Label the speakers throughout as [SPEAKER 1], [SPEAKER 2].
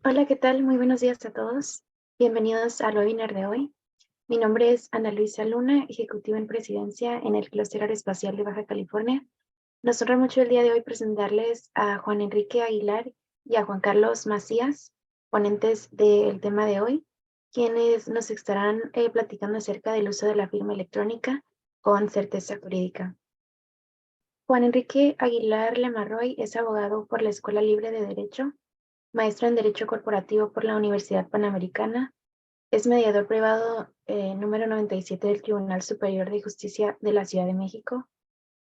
[SPEAKER 1] Hola, ¿qué tal? Muy buenos días a todos. Bienvenidos al webinar de hoy. Mi nombre es Ana Luisa Luna, ejecutiva en presidencia en el Clúster Aeroespacial de Baja California. Nos honra mucho el día de hoy presentarles a Juan Enrique Aguilar y a Juan Carlos Macías, ponentes del tema de hoy, quienes nos estarán platicando acerca del uso de la firma electrónica con certeza jurídica. Juan Enrique Aguilar Lemarroy es abogado por la Escuela Libre de Derecho, maestro en Derecho Corporativo por la Universidad Panamericana. Es mediador privado número 97 del Tribunal Superior de Justicia de la Ciudad de México,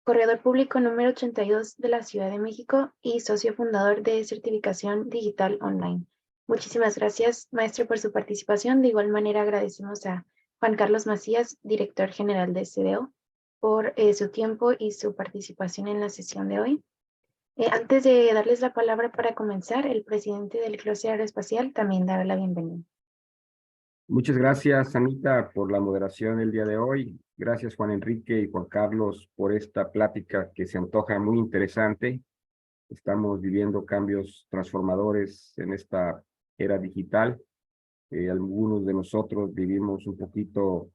[SPEAKER 1] corredor público número 82 de la Ciudad de México y socio fundador de Certificación Digital Online. Muchísimas gracias, maestro, por su participación. De igual manera, agradecemos a Juan Carlos Macías, director general de CDO, por su tiempo y su participación en la sesión de hoy. Antes de darles la palabra para comenzar, el presidente del Clúster Aeroespacial también dará la bienvenida.
[SPEAKER 2] Muchas gracias, Anita, por la moderación el día de hoy. Gracias, Juan Enrique y Juan Carlos, por esta plática que se antoja muy interesante. Estamos viviendo cambios transformadores en esta era digital. Algunos de nosotros vivimos un poquito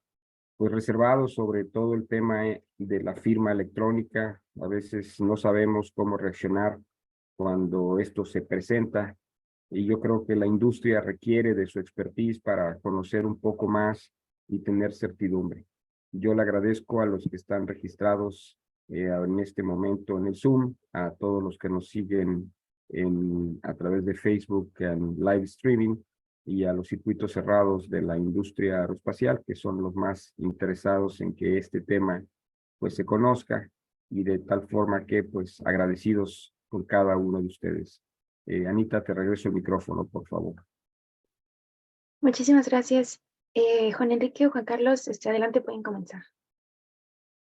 [SPEAKER 2] pues reservados sobre todo el tema de la firma electrónica. A veces no sabemos cómo reaccionar cuando esto se presenta. Y yo creo que la industria requiere de su expertise para conocer un poco más y tener certidumbre. Yo le agradezco a los que están registrados en este momento en el Zoom, a todos los que nos siguen a través de Facebook en live streaming y a los circuitos cerrados de la industria aeroespacial, que son los más interesados en que este tema pues se conozca y de tal forma que pues agradecidos con cada uno de ustedes. Anita, te regreso el micrófono, por favor.
[SPEAKER 1] Muchísimas gracias. Juan Enrique o Juan Carlos, adelante, pueden comenzar.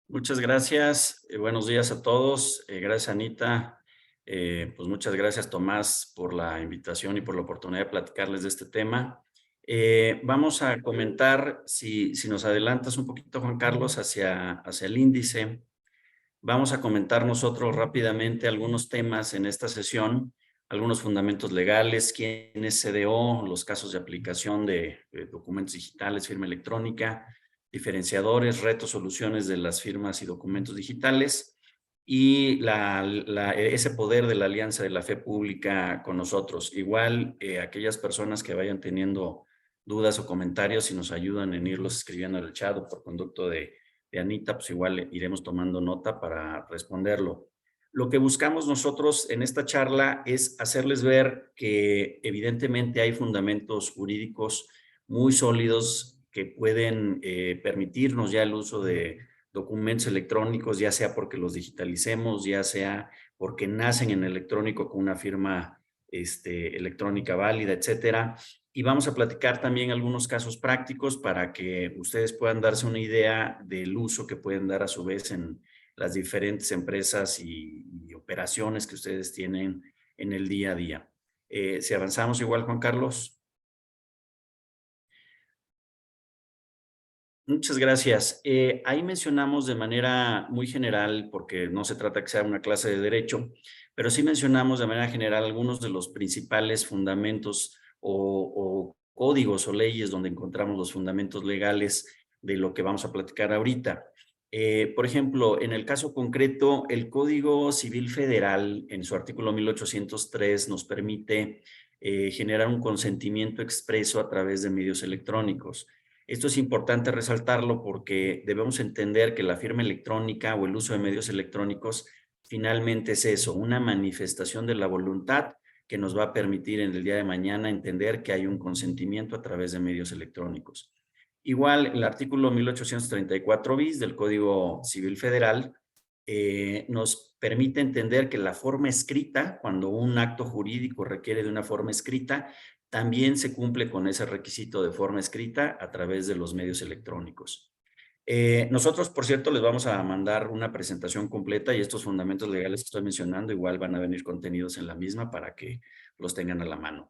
[SPEAKER 3] Muchas gracias. Buenos días a todos. Gracias, Anita. Pues muchas gracias, Tomás, por la invitación y por la oportunidad de platicarles de este tema. Vamos a comentar, si nos adelantas un poquito, Juan Carlos, hacia el índice. Vamos a comentar nosotros rápidamente algunos temas en esta sesión, algunos fundamentos legales, quién es CDO, los casos de aplicación de documentos digitales, firma electrónica, diferenciadores, retos, soluciones de las firmas y documentos digitales y ese poder de la alianza de la fe pública con nosotros. Igual, aquellas personas que vayan teniendo dudas o comentarios, si nos ayudan en irlos escribiendo en el chat o por conducto de Anita, pues igual iremos tomando nota para responderlo. Lo que buscamos nosotros en esta charla es hacerles ver que evidentemente hay fundamentos jurídicos muy sólidos que pueden permitirnos ya el uso de documentos electrónicos, ya sea porque los digitalicemos, ya sea porque nacen en electrónico con una firma electrónica válida, etcétera. Y vamos a platicar también algunos casos prácticos para que ustedes puedan darse una idea del uso que pueden dar a su vez en las diferentes empresas y operaciones que ustedes tienen en el día a día. Si avanzamos igual, Juan Carlos. Muchas gracias. Ahí mencionamos de manera muy general, porque no se trata que sea una clase de derecho, pero sí mencionamos de manera general algunos de los principales fundamentos o códigos o leyes donde encontramos los fundamentos legales de lo que vamos a platicar ahorita. Por ejemplo, en el caso concreto, el Código Civil Federal, en su artículo 1803, nos permite generar un consentimiento expreso a través de medios electrónicos. Esto es importante resaltarlo porque debemos entender que la firma electrónica o el uso de medios electrónicos finalmente es eso, una manifestación de la voluntad que nos va a permitir en el día de mañana entender que hay un consentimiento a través de medios electrónicos. Igual, el artículo 1834 bis del Código Civil Federal nos permite entender que la forma escrita, cuando un acto jurídico requiere de una forma escrita, también se cumple con ese requisito de forma escrita a través de los medios electrónicos. Nosotros, por cierto, les vamos a mandar una presentación completa y estos fundamentos legales que estoy mencionando igual van a venir contenidos en la misma para que los tengan a la mano.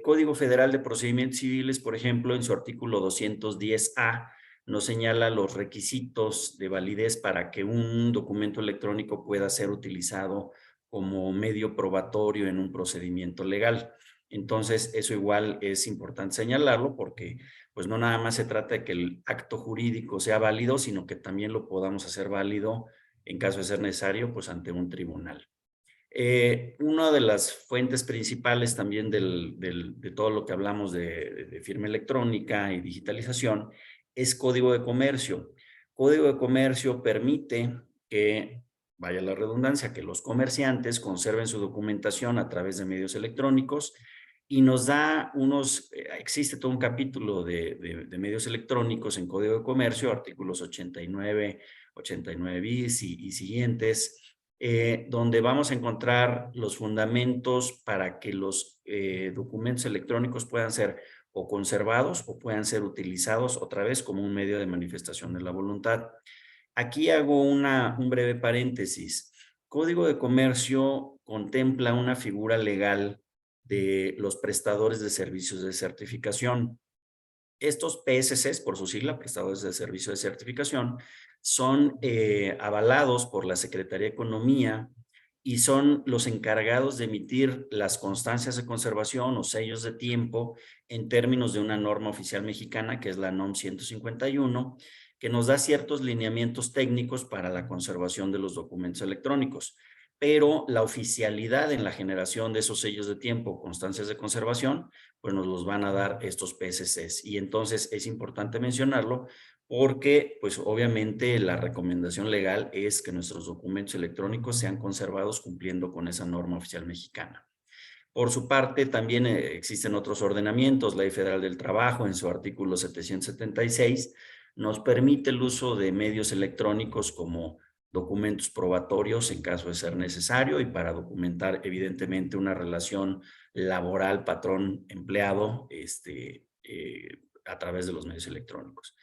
[SPEAKER 3] Código Federal de Procedimientos Civiles, por ejemplo, en su artículo 210A, nos señala los requisitos de validez para que un documento electrónico pueda ser utilizado como medio probatorio en un procedimiento legal. Entonces, eso igual es importante señalarlo porque pues no nada más se trata de que el acto jurídico sea válido, sino que también lo podamos hacer válido en caso de ser necesario, pues ante un tribunal. Una de las fuentes principales también de todo lo que hablamos de firma electrónica y digitalización es código de comercio. Código de comercio permite que, vaya la redundancia, que los comerciantes conserven su documentación a través de medios electrónicos y nos da existe todo un capítulo de medios electrónicos en código de comercio, artículos 89, 89 bis y siguientes, donde vamos a encontrar los fundamentos para que los documentos electrónicos puedan ser o conservados o puedan ser utilizados otra vez como un medio de manifestación de la voluntad. Aquí hago un breve paréntesis. Código de Comercio contempla una figura legal de los prestadores de servicios de certificación. Estos PSCs, por su sigla, prestadores de servicio de certificación, son avalados por la Secretaría de Economía y son los encargados de emitir las constancias de conservación o sellos de tiempo en términos de una norma oficial mexicana, que es la NOM 151, que nos da ciertos lineamientos técnicos para la conservación de los documentos electrónicos. Pero la oficialidad en la generación de esos sellos de tiempo, constancias de conservación, pues nos los van a dar estos PSCs. Y entonces es importante mencionarlo porque, pues obviamente la recomendación legal es que nuestros documentos electrónicos sean conservados cumpliendo con esa norma oficial mexicana. Por su parte, también existen otros ordenamientos. Ley Federal del Trabajo, en su artículo 776, nos permite el uso de medios electrónicos como documentos probatorios en caso de ser necesario y para documentar evidentemente una relación laboral patrón-empleado a través de los medios electrónicos.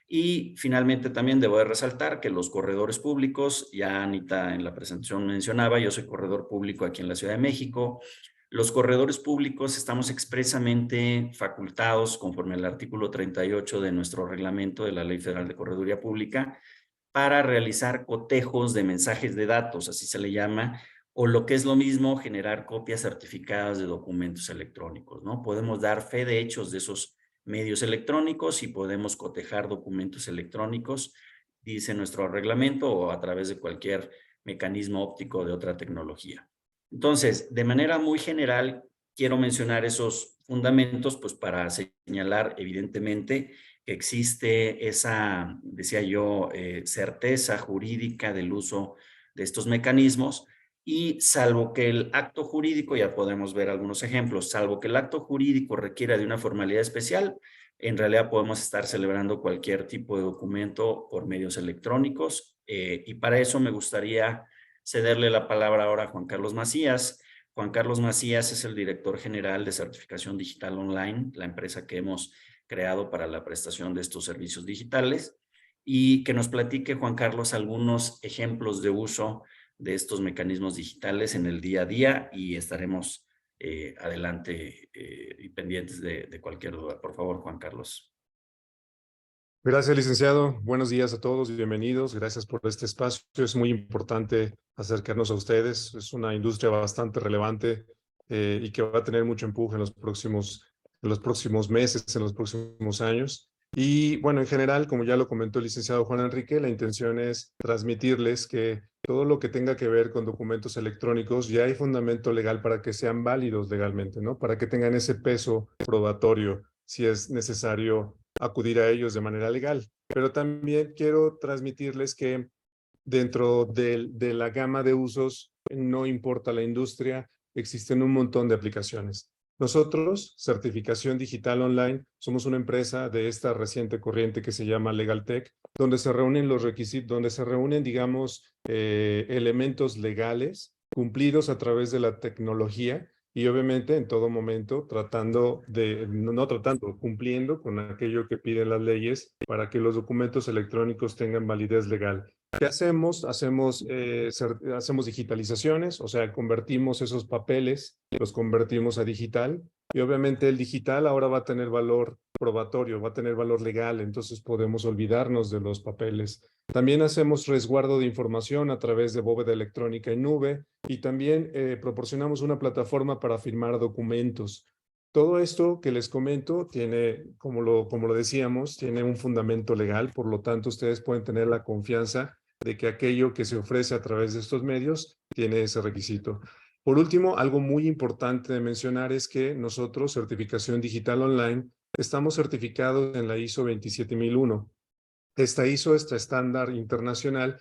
[SPEAKER 3] Y finalmente también debo de resaltar que los corredores públicos, ya Anita en la presentación mencionaba, yo soy corredor público aquí en la Ciudad de México. Los corredores públicos estamos expresamente facultados conforme al artículo 38 de nuestro reglamento de la Ley Federal de Correduría Pública para realizar cotejos de mensajes de datos, así se le llama, o lo que es lo mismo, generar copias certificadas de documentos electrónicos, ¿no? Podemos dar fe de hechos de esos medios electrónicos y podemos cotejar documentos electrónicos, dice nuestro reglamento, o a través de cualquier mecanismo óptico de otra tecnología. Entonces, de manera muy general, quiero mencionar esos fundamentos, pues para señalar evidentemente que existe esa, decía yo, certeza jurídica del uso de estos mecanismos y salvo que el acto jurídico, ya podemos ver algunos ejemplos, salvo que el acto jurídico requiera de una formalidad especial, en realidad podemos estar celebrando cualquier tipo de documento por medios electrónicos y para eso me gustaría cederle la palabra ahora a Juan Carlos Macías. Juan Carlos Macías es el director general de Certificación Digital Online, la empresa que hemos creado para la prestación de estos servicios digitales, y que nos platique, Juan Carlos, algunos ejemplos de uso de estos mecanismos digitales en el día a día y estaremos adelante y pendientes de cualquier duda. Por favor, Juan Carlos.
[SPEAKER 4] Gracias, licenciado. Buenos días a todos y bienvenidos. Gracias por este espacio. Es muy importante acercarnos a ustedes. Es una industria bastante relevante y que va a tener mucho empuje en los próximos meses, en los próximos años. Y bueno, en general, como ya lo comentó el licenciado Juan Enrique, la intención es transmitirles que todo lo que tenga que ver con documentos electrónicos ya hay fundamento legal para que sean válidos legalmente, ¿no? Para que tengan ese peso probatorio si es necesario acudir a ellos de manera legal. Pero también quiero transmitirles que dentro de la gama de usos, no importa la industria, existen un montón de aplicaciones. Nosotros, Certificación Digital Online, somos una empresa de esta reciente corriente que se llama LegalTech, donde se reúnen los requisitos, donde se reúnen, digamos, elementos legales cumplidos a través de la tecnología y obviamente en todo momento cumpliendo con aquello que piden las leyes para que los documentos electrónicos tengan validez legal. ¿Qué hacemos? Hacemos digitalizaciones, o sea, convertimos esos papeles, los convertimos a digital y obviamente el digital ahora va a tener valor probatorio, va a tener valor legal, entonces podemos olvidarnos de los papeles. También hacemos resguardo de información a través de bóveda electrónica en nube y también proporcionamos una plataforma para firmar documentos. Todo esto que les comento tiene, como lo decíamos, tiene un fundamento legal, por lo tanto ustedes pueden tener la confianza de que aquello que se ofrece a través de estos medios tiene ese requisito. Por último, algo muy importante de mencionar es que nosotros, Certificación Digital Online, estamos certificados en la ISO 27001. Esta ISO, este estándar internacional,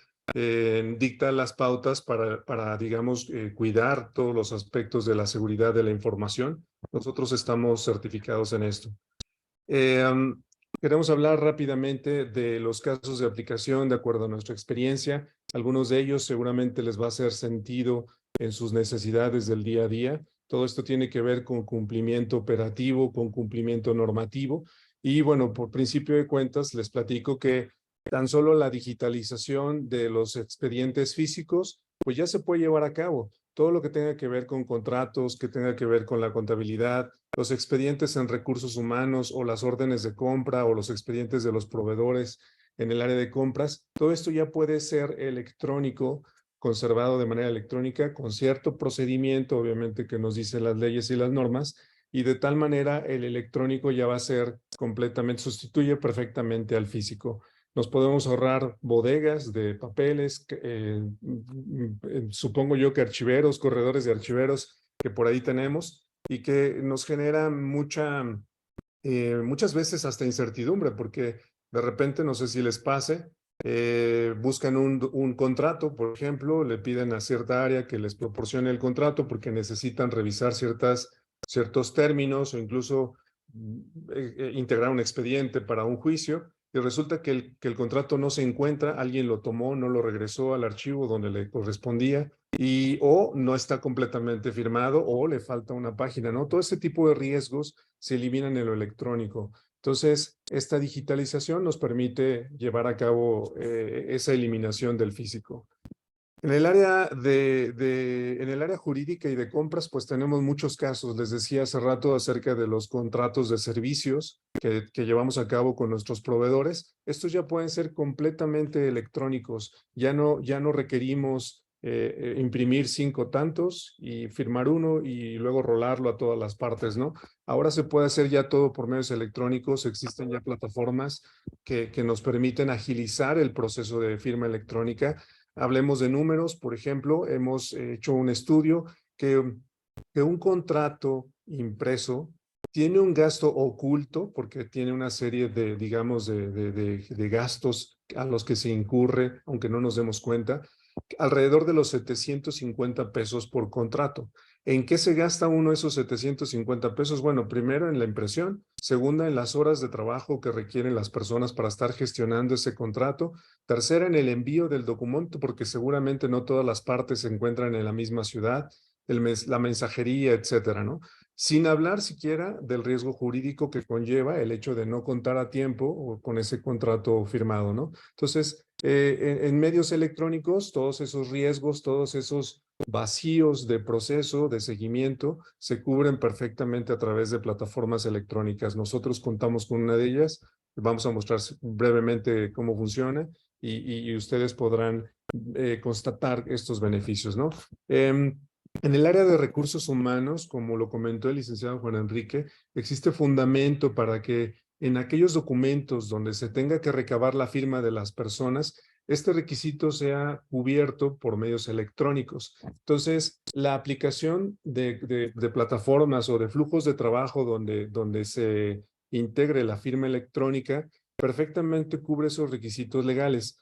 [SPEAKER 4] dicta las pautas para digamos, cuidar todos los aspectos de la seguridad de la información. Nosotros estamos certificados en esto. Queremos hablar rápidamente de los casos de aplicación de acuerdo a nuestra experiencia. Algunos de ellos seguramente les va a hacer sentido en sus necesidades del día a día. Todo esto tiene que ver con cumplimiento operativo, con cumplimiento normativo. Y bueno, por principio de cuentas, les platico que tan solo la digitalización de los expedientes físicos, pues ya se puede llevar a cabo. Todo lo que tenga que ver con contratos, que tenga que ver con la contabilidad, los expedientes en recursos humanos o las órdenes de compra o los expedientes de los proveedores en el área de compras, todo esto ya puede ser electrónico, conservado de manera electrónica, con cierto procedimiento, obviamente, que nos dicen las leyes y las normas, y de tal manera el electrónico ya va a ser completamente, sustituye perfectamente al físico. Nos podemos ahorrar bodegas de papeles, supongo yo que archiveros, corredores de archiveros que por ahí tenemos y que nos genera muchas veces hasta incertidumbre, porque de repente, no sé si les pase, buscan un contrato, por ejemplo, le piden a cierta área que les proporcione el contrato porque necesitan revisar ciertos términos o incluso integrar un expediente para un juicio. Y resulta que el contrato no se encuentra, alguien lo tomó, no lo regresó al archivo donde le correspondía y o no está completamente firmado o le falta una página, ¿no? Todo ese tipo de riesgos se eliminan en lo electrónico. Entonces, esta digitalización nos permite llevar a cabo esa eliminación del físico. En el área en el área jurídica y de compras, pues tenemos muchos casos. Les decía hace rato acerca de los contratos de servicios que llevamos a cabo con nuestros proveedores. Estos ya pueden ser completamente electrónicos. Ya no requerimos imprimir 5 tantos y firmar uno y luego rolarlo a todas las partes, ¿no? Ahora se puede hacer ya todo por medios electrónicos. Existen ya plataformas que nos permiten agilizar el proceso de firma electrónica. Hablemos de números, por ejemplo, hemos hecho un estudio que un contrato impreso tiene un gasto oculto porque tiene una serie de, digamos, de gastos a los que se incurre, aunque no nos demos cuenta, alrededor de los 750 pesos por contrato. ¿En qué se gasta uno esos 750 pesos? Bueno, primero en la impresión, segunda en las horas de trabajo que requieren las personas para estar gestionando ese contrato, tercera en el envío del documento, porque seguramente no todas las partes se encuentran en la misma ciudad, la mensajería, etcétera, ¿no? Sin hablar siquiera del riesgo jurídico que conlleva el hecho de no contar a tiempo o con ese contrato firmado, ¿no? Entonces, en medios electrónicos, todos esos riesgos, todos esos vacíos de proceso, de seguimiento, se cubren perfectamente a través de plataformas electrónicas. Nosotros contamos con una de ellas. Vamos a mostrar brevemente cómo funciona y ustedes podrán constatar estos beneficios, ¿no? En el área de recursos humanos, como lo comentó el licenciado Juan Enrique, existe fundamento para que en aquellos documentos donde se tenga que recabar la firma de las personas, este requisito sea cubierto por medios electrónicos. Entonces, la aplicación de plataformas o de flujos de trabajo donde se integre la firma electrónica perfectamente cubre esos requisitos legales.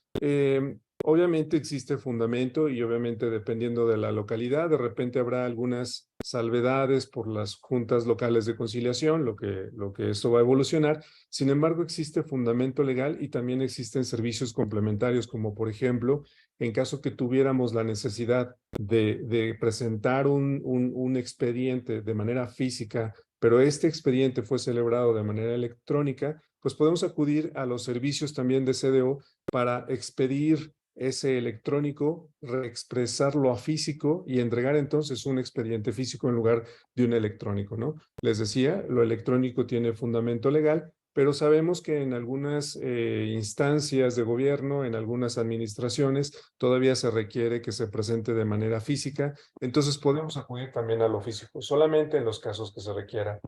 [SPEAKER 4] Obviamente existe fundamento y obviamente dependiendo de la localidad, de repente habrá algunas salvedades por las juntas locales de conciliación, lo que esto va a evolucionar. Sin embargo, existe fundamento legal y también existen servicios complementarios, como por ejemplo, en caso que tuviéramos la necesidad de presentar un expediente de manera física, pero este expediente fue celebrado de manera electrónica, pues podemos acudir a los servicios también de CDO para expedir ese electrónico, reexpresarlo a físico y entregar entonces un expediente físico en lugar de un electrónico, ¿no? Les decía, lo electrónico tiene fundamento legal, pero sabemos que en algunas instancias de gobierno, en algunas administraciones, todavía se requiere que se presente de manera física, entonces podemos acudir también a lo físico, solamente en los casos que se requiera.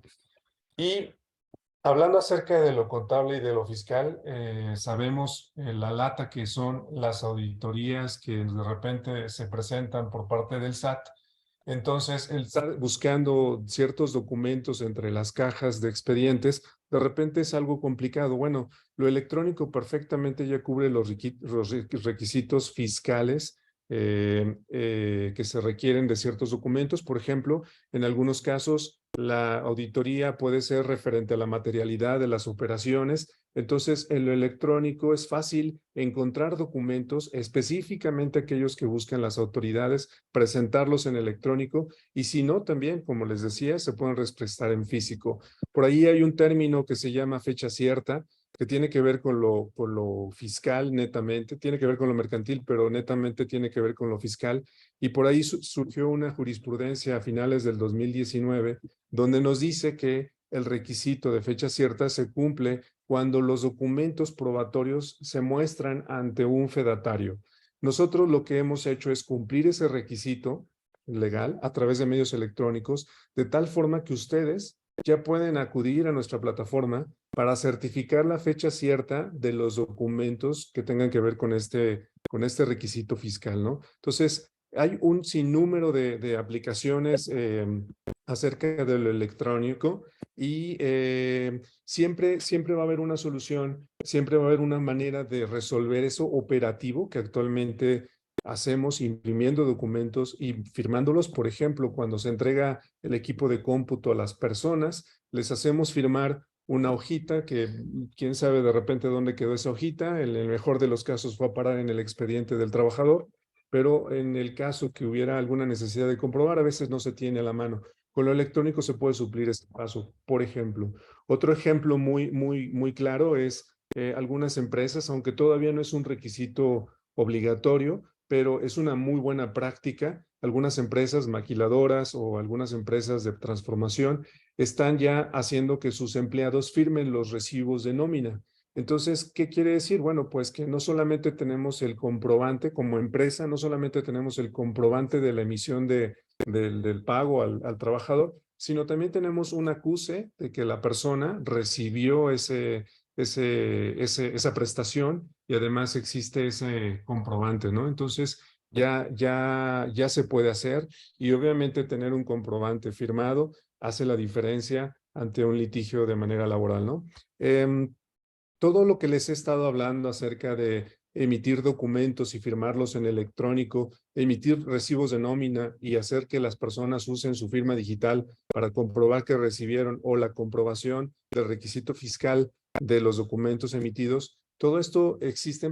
[SPEAKER 4] Y hablando acerca de lo contable y de lo fiscal, sabemos la lata que son las auditorías que de repente se presentan por parte del SAT. Entonces, el estar buscando ciertos documentos entre las cajas de expedientes, de repente es algo complicado. Bueno, lo electrónico perfectamente ya cubre los requisitos fiscales que se requieren de ciertos documentos. Por ejemplo, en algunos casos, la auditoría puede ser referente a la materialidad de las operaciones. Entonces, en lo electrónico es fácil encontrar documentos, específicamente aquellos que buscan las autoridades, presentarlos en electrónico y si no, también, como les decía, se pueden respetar en físico. Por ahí hay un término que se llama fecha cierta, que tiene que ver con lo fiscal netamente, tiene que ver con lo mercantil, pero netamente tiene que ver con lo fiscal. Y por ahí surgió una jurisprudencia a finales del 2019, donde nos dice que el requisito de fecha cierta se cumple cuando los documentos probatorios se muestran ante un fedatario. Nosotros lo que hemos hecho es cumplir ese requisito legal a través de medios electrónicos, de tal forma que ustedes ya pueden acudir a nuestra plataforma para certificar la fecha cierta de los documentos que tengan que ver con este requisito fiscal, ¿no? Entonces, hay un sinnúmero de aplicaciones acerca de lo electrónico y siempre va a haber una solución, siempre va a haber una manera de resolver eso operativo que actualmente hacemos imprimiendo documentos y firmándolos. Por ejemplo, cuando se entrega el equipo de cómputo a las personas, les hacemos firmar una hojita que quién sabe de repente dónde quedó esa hojita. En el mejor de los casos fue a parar en el expediente del trabajador, pero en el caso que hubiera alguna necesidad de comprobar, a veces no se tiene a la mano. Con lo electrónico se puede suplir este paso, por ejemplo. Otro ejemplo muy claro es algunas empresas, aunque todavía no es un requisito obligatorio, pero es una muy buena práctica. Algunas empresas maquiladoras o algunas empresas de transformación están ya haciendo que sus empleados firmen los recibos de nómina. Entonces, ¿qué quiere decir? Bueno, pues que no solamente tenemos el comprobante como empresa, no solamente tenemos el comprobante de la emisión del pago al trabajador, sino también tenemos un acuse de que la persona recibió esa prestación y además existe ese comprobante, ¿no? Entonces, ya se puede hacer y obviamente tener un comprobante firmado hace la diferencia ante un litigio de manera laboral, ¿no? Todo lo que les he estado hablando acerca de emitir documentos y firmarlos en electrónico, emitir recibos de nómina y hacer que las personas usen su firma digital para comprobar que recibieron o la comprobación del requisito fiscal de los documentos emitidos. Todo esto existe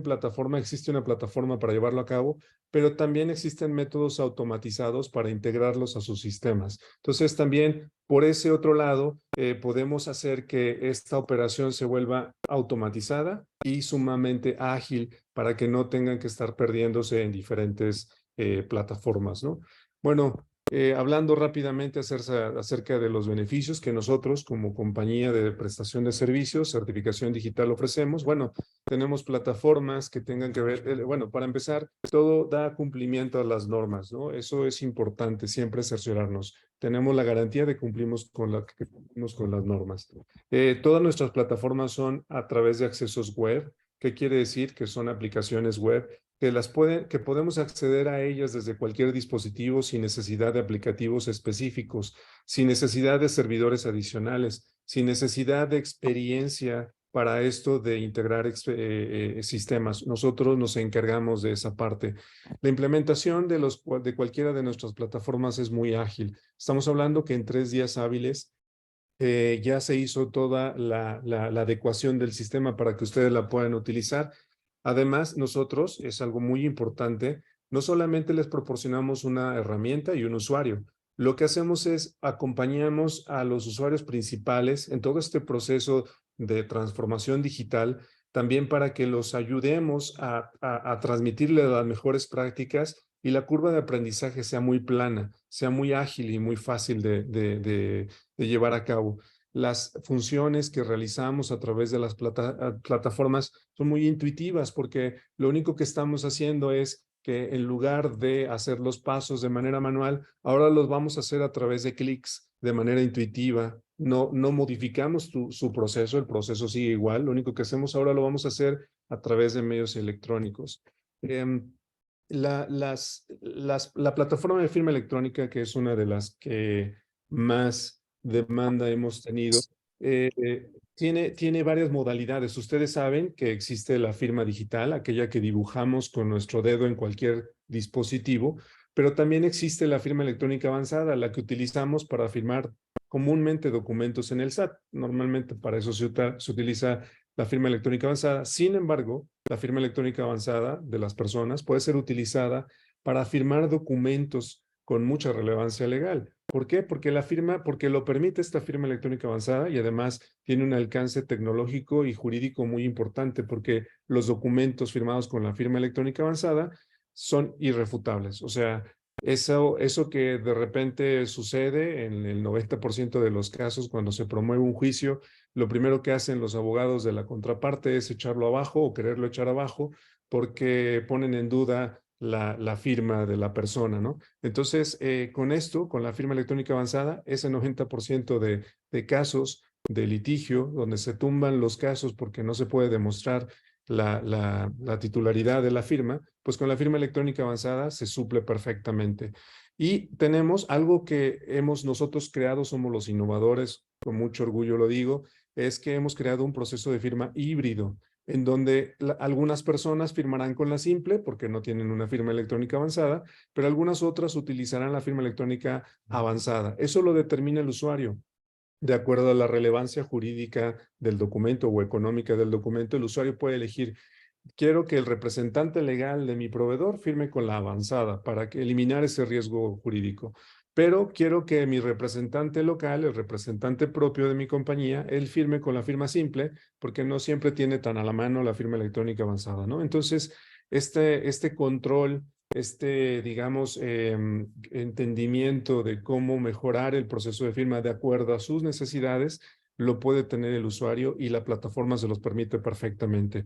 [SPEAKER 4] existe una plataforma para llevarlo a cabo, pero también existen métodos automatizados para integrarlos a sus sistemas. Entonces, también por ese otro lado, podemos hacer que esta operación se vuelva automatizada y sumamente ágil para que no tengan que estar perdiéndose en diferentes plataformas, ¿no? Bueno, hablando rápidamente acerca de los beneficios que nosotros como compañía de prestación de servicios, certificación digital ofrecemos. Bueno, tenemos plataformas que tengan que ver, bueno, para empezar, todo da cumplimiento a las normas, ¿no? Eso es importante, siempre cerciorarnos. Tenemos la garantía de cumplimos con las normas. Todas nuestras plataformas son a través de accesos web. ¿Qué quiere decir? Que son aplicaciones web que podemos acceder a ellas desde cualquier dispositivo sin necesidad de aplicativos específicos, sin necesidad de servidores adicionales, sin necesidad de experiencia para esto de integrar sistemas. Nosotros nos encargamos de esa parte. La implementación de cualquiera de nuestras plataformas es muy ágil. Estamos hablando que en 3 días hábiles ya se hizo toda la adecuación del sistema para que ustedes la puedan utilizar. Además, nosotros, es algo muy importante, no solamente les proporcionamos una herramienta y un usuario. Lo que hacemos es acompañamos a los usuarios principales en todo este proceso de transformación digital, también para que los ayudemos a transmitirle las mejores prácticas y la curva de aprendizaje sea muy plana, sea muy ágil y muy fácil de llevar a cabo. Las funciones que realizamos a través de las plataformas son muy intuitivas porque lo único que estamos haciendo es que en lugar de hacer los pasos de manera manual, ahora los vamos a hacer a través de clics de manera intuitiva, no modificamos su proceso, el proceso sigue igual, lo único que hacemos ahora lo vamos a hacer a través de medios electrónicos. La plataforma de firma electrónica, que es una de las que más demanda hemos tenido, tiene varias modalidades. Ustedes saben que existe la firma digital, aquella que dibujamos con nuestro dedo en cualquier dispositivo, pero también existe la firma electrónica avanzada, la que utilizamos para firmar comúnmente documentos en el SAT. Normalmente para eso se utiliza la firma electrónica avanzada. Sin embargo, la firma electrónica avanzada de las personas puede ser utilizada para firmar documentos con mucha relevancia legal. ¿Por qué? Porque lo permite esta firma electrónica avanzada y además tiene un alcance tecnológico y jurídico muy importante porque los documentos firmados con la firma electrónica avanzada son irrefutables. O sea, eso que de repente sucede en el 90% de los casos cuando se promueve un juicio, lo primero que hacen los abogados de la contraparte es echarlo abajo o quererlo echar abajo porque ponen en duda la firma de la persona, ¿no? Entonces, con esto, con la firma electrónica avanzada, ese 90% de casos de litigio donde se tumban los casos porque no se puede demostrar la titularidad de la firma, pues con la firma electrónica avanzada se suple perfectamente. Y tenemos algo que hemos nosotros creado, somos los innovadores, con mucho orgullo lo digo, es que hemos creado un proceso de firma híbrido, en donde algunas personas firmarán con la simple porque no tienen una firma electrónica avanzada, pero algunas otras utilizarán la firma electrónica avanzada. Eso lo determina el usuario. De acuerdo a la relevancia jurídica del documento o económica del documento, el usuario puede elegir: quiero que el representante legal de mi proveedor firme con la avanzada para eliminar ese riesgo jurídico. Pero quiero que mi representante local, el representante propio de mi compañía, él firme con la firma simple, porque no siempre tiene tan a la mano la firma electrónica avanzada, ¿no? Entonces, este control, digamos, entendimiento de cómo mejorar el proceso de firma de acuerdo a sus necesidades, lo puede tener el usuario y la plataforma se los permite perfectamente.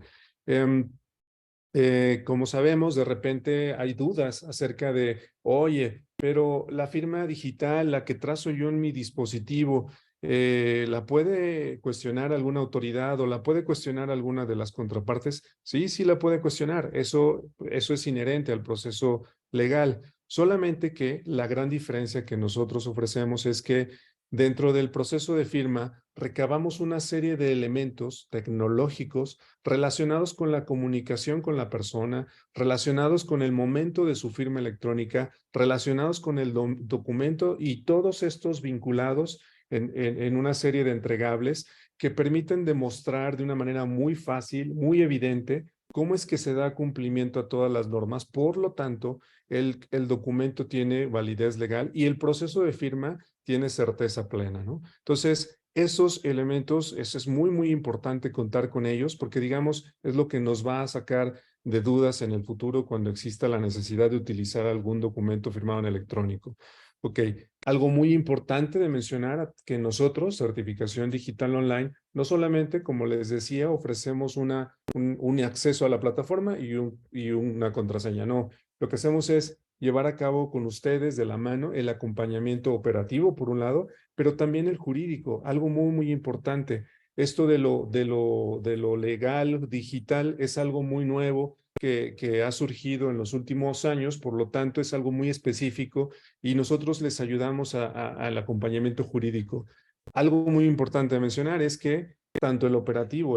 [SPEAKER 4] Como sabemos, de repente hay dudas acerca de, oye, pero la firma digital, la que trazo yo en mi dispositivo, ¿la puede cuestionar alguna autoridad o la puede cuestionar alguna de las contrapartes? Sí, sí la puede cuestionar. Eso es inherente al proceso legal. Solamente que la gran diferencia que nosotros ofrecemos es que dentro del proceso de firma recabamos una serie de elementos tecnológicos relacionados con la comunicación con la persona, relacionados con el momento de su firma electrónica, relacionados con el documento y todos estos vinculados en una serie de entregables que permiten demostrar de una manera muy fácil, muy evidente, cómo es que se da cumplimiento a todas las normas. Por lo tanto, el documento tiene validez legal y el proceso de firma tiene certeza plena, ¿no? Entonces, esos elementos, eso es muy, muy importante contar con ellos porque, digamos, es lo que nos va a sacar de dudas en el futuro cuando exista la necesidad de utilizar algún documento firmado en electrónico. Ok, algo muy importante de mencionar que nosotros, Certificación Digital Online, no solamente, como les decía, ofrecemos un acceso a la plataforma y una contraseña, no. Lo que hacemos es llevar a cabo con ustedes de la mano el acompañamiento operativo, por un lado, pero también el jurídico, algo muy, muy importante. Esto de lo legal, digital, es algo muy nuevo que ha surgido en los últimos años, por lo tanto es algo muy específico y nosotros les ayudamos al acompañamiento jurídico. Algo muy importante de mencionar es que tanto el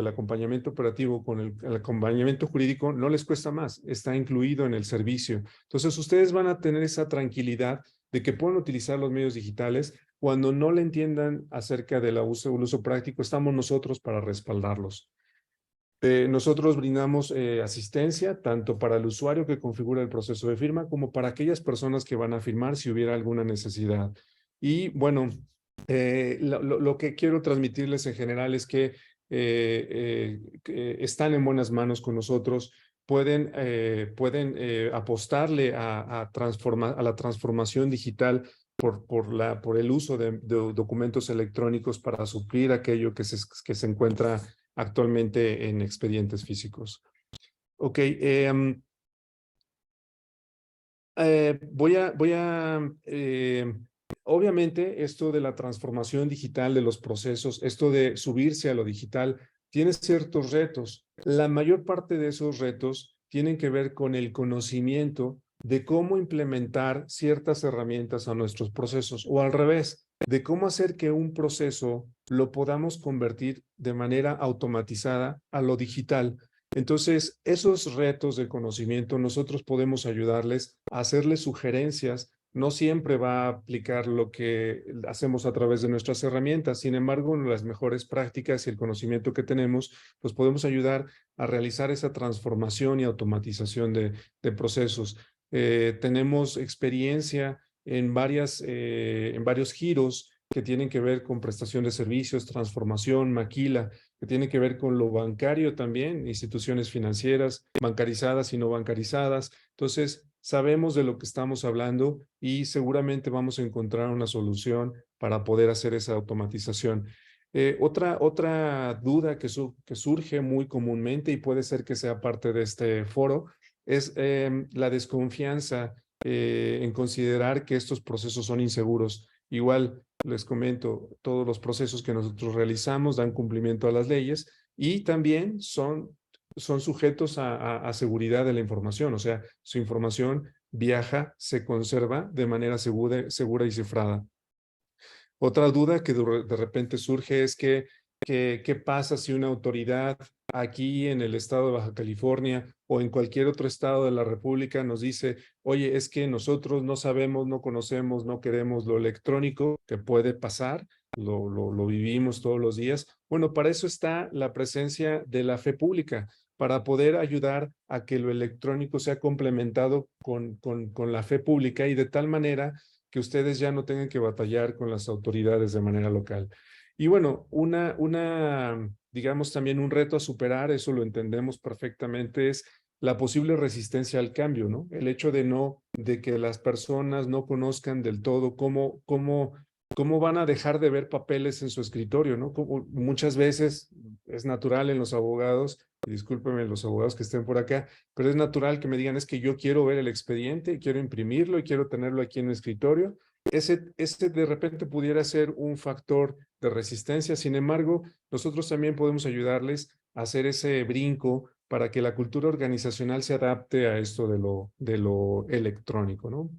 [SPEAKER 4] acompañamiento operativo con el acompañamiento jurídico no les cuesta más, está incluido en el servicio. Entonces ustedes van a tener esa tranquilidad de que pueden utilizar los medios digitales. Cuando no le entiendan acerca del uso práctico, estamos nosotros para respaldarlos. Nosotros brindamos asistencia tanto para el usuario que configura el proceso de firma como para aquellas personas que van a firmar si hubiera alguna necesidad. Y bueno, lo que quiero transmitirles en general es que están en buenas manos con nosotros, pueden apostarle a la transformación digital por el uso de documentos electrónicos para suplir aquello que se encuentra actualmente en expedientes físicos. Ok, voy a Obviamente, esto de la transformación digital de los procesos, esto de subirse a lo digital, tiene ciertos retos. La mayor parte de esos retos tienen que ver con el conocimiento de cómo implementar ciertas herramientas a nuestros procesos, o al revés, de cómo hacer que un proceso lo podamos convertir de manera automatizada a lo digital. Entonces, esos retos de conocimiento nosotros podemos ayudarles a hacerles sugerencias. No siempre va a aplicar lo que hacemos a través de nuestras herramientas. Sin embargo, las mejores prácticas y el conocimiento que tenemos, pues podemos ayudar a realizar esa transformación y automatización de procesos. Tenemos experiencia en varios giros que tienen que ver con prestación de servicios, transformación, maquila, que tiene que ver con lo bancario también, instituciones financieras, bancarizadas y no bancarizadas. Entonces, sabemos de lo que estamos hablando y seguramente vamos a encontrar una solución para poder hacer esa automatización. Otra duda que surge muy comúnmente y puede ser que sea parte de este foro es la desconfianza en considerar que estos procesos son inseguros. Igual les comento, todos los procesos que nosotros realizamos dan cumplimiento a las leyes y también son sujetos a seguridad de la información, o sea, su información viaja, se conserva de manera segura y cifrada. Otra duda que de repente surge es ¿qué pasa si una autoridad aquí en el estado de Baja California o en cualquier otro estado de la República nos dice, oye, es que nosotros no sabemos, no conocemos, no queremos lo electrónico, que puede pasar, lo vivimos todos los días? Bueno, para eso está la presencia de la fe pública, para poder ayudar a que lo electrónico sea complementado con la fe pública y de tal manera que ustedes ya no tengan que batallar con las autoridades de manera local. Y bueno, digamos también un reto a superar, eso lo entendemos perfectamente, es la posible resistencia al cambio, ¿no? El hecho de que las personas no conozcan del todo cómo van a dejar de ver papeles en su escritorio, ¿no? Como muchas veces es natural en los abogados, discúlpenme los abogados que estén por acá, pero es natural que me digan, es que yo quiero ver el expediente, quiero imprimirlo y quiero tenerlo aquí en mi escritorio. Ese de repente pudiera ser un factor de resistencia. Sin embargo, nosotros también podemos ayudarles a hacer ese brinco para que la cultura organizacional se adapte a esto de lo electrónico, ¿no?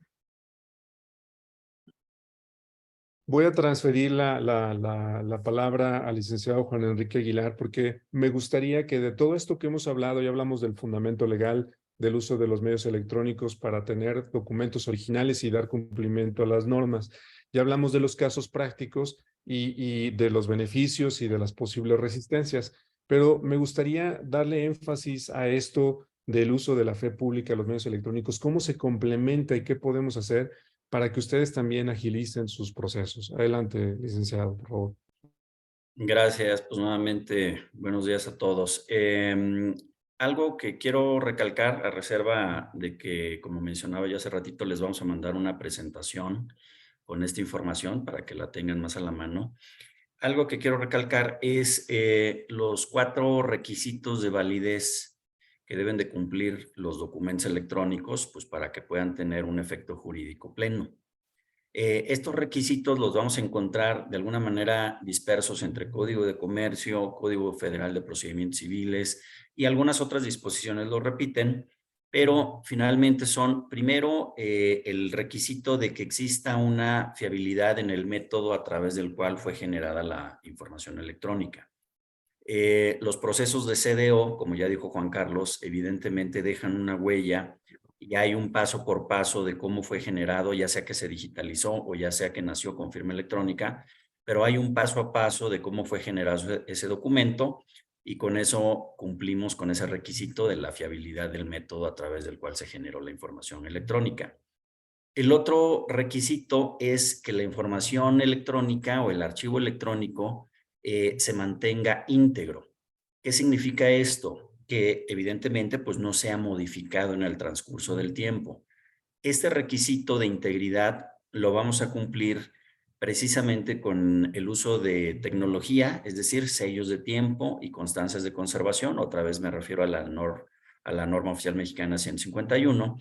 [SPEAKER 4] Voy a transferir la palabra al licenciado Juan Enrique Aguilar, porque me gustaría que de todo esto que hemos hablado, ya hablamos del fundamento legal, del uso de los medios electrónicos para tener documentos originales y dar cumplimiento a las normas. Ya hablamos de los casos prácticos y de los beneficios y de las posibles resistencias, pero me gustaría darle énfasis a esto del uso de la fe pública a los medios electrónicos, cómo se complementa y qué podemos hacer para que ustedes también agilicen sus procesos. Adelante, licenciado, por favor.
[SPEAKER 3] Gracias, pues nuevamente, buenos días a todos. Algo que quiero recalcar a reserva de que, como mencionaba ya hace ratito, les vamos a mandar una presentación con esta información para que la tengan más a la mano. Algo que quiero recalcar es los 4 requisitos de validez que deben de cumplir los documentos electrónicos, pues para que puedan tener un efecto jurídico pleno. Estos requisitos los vamos a encontrar de alguna manera dispersos entre Código de Comercio, Código Federal de Procedimientos Civiles y algunas otras disposiciones lo repiten, pero finalmente son, primero, el requisito de que exista una fiabilidad en el método a través del cual fue generada la información electrónica. Los procesos de CDO, como ya dijo Juan Carlos, evidentemente dejan una huella y hay un paso por paso de cómo fue generado, ya sea que se digitalizó o ya sea que nació con firma electrónica, pero hay un paso a paso de cómo fue generado ese documento y con eso cumplimos con ese requisito de la fiabilidad del método a través del cual se generó la información electrónica. El otro requisito es que la información electrónica o el archivo electrónico se mantenga íntegro. ¿Qué significa esto? Que evidentemente pues no sea modificado en el transcurso del tiempo. Este requisito de integridad lo vamos a cumplir precisamente con el uso de tecnología, es decir, sellos de tiempo y constancias de conservación. Otra vez me refiero a la norma oficial mexicana 151,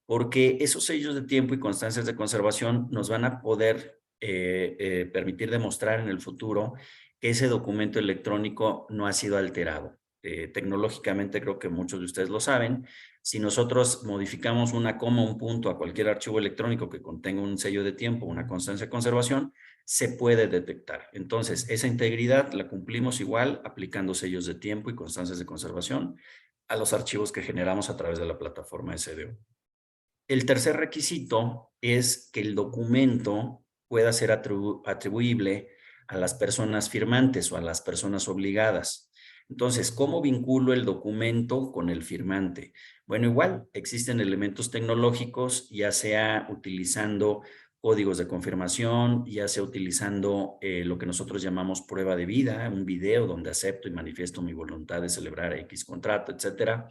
[SPEAKER 3] porque esos sellos de tiempo y constancias de conservación nos van a poder permitir demostrar en el futuro que ese documento electrónico no ha sido alterado. Tecnológicamente creo que muchos de ustedes lo saben. Si nosotros modificamos una coma, un punto a cualquier archivo electrónico que contenga un sello de tiempo, una constancia de conservación, se puede detectar. Entonces, esa integridad la cumplimos igual aplicando sellos de tiempo y constancias de conservación a los archivos que generamos a través de la plataforma SDO. El tercer requisito es que el documento pueda ser atribuible a las personas firmantes o a las personas obligadas. Entonces, ¿cómo vinculo el documento con el firmante? Bueno, igual existen elementos tecnológicos, ya sea utilizando códigos de confirmación, ya sea utilizando lo que nosotros llamamos prueba de vida, un video donde acepto y manifiesto mi voluntad de celebrar X contrato, etcétera.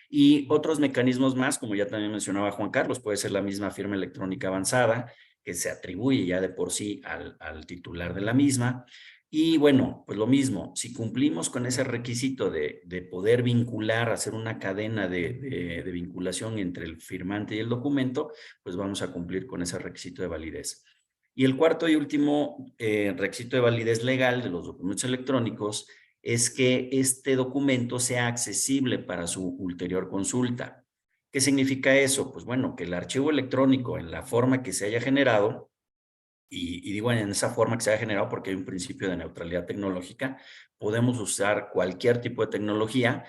[SPEAKER 3] Y otros mecanismos más, como ya también mencionaba Juan Carlos, puede ser la misma firma electrónica avanzada, que se atribuye ya de por sí al titular de la misma. Y bueno, pues lo mismo, si cumplimos con ese requisito de poder vincular, hacer una cadena de vinculación entre el firmante y el documento, pues vamos a cumplir con ese requisito de validez. Y el cuarto y último requisito de validez legal de los documentos electrónicos es que este documento sea accesible para su ulterior consulta. ¿Qué significa eso? Pues bueno, que el archivo electrónico en la forma que se haya generado, y digo en esa forma que se haya generado porque hay un principio de neutralidad tecnológica, podemos usar cualquier tipo de tecnología,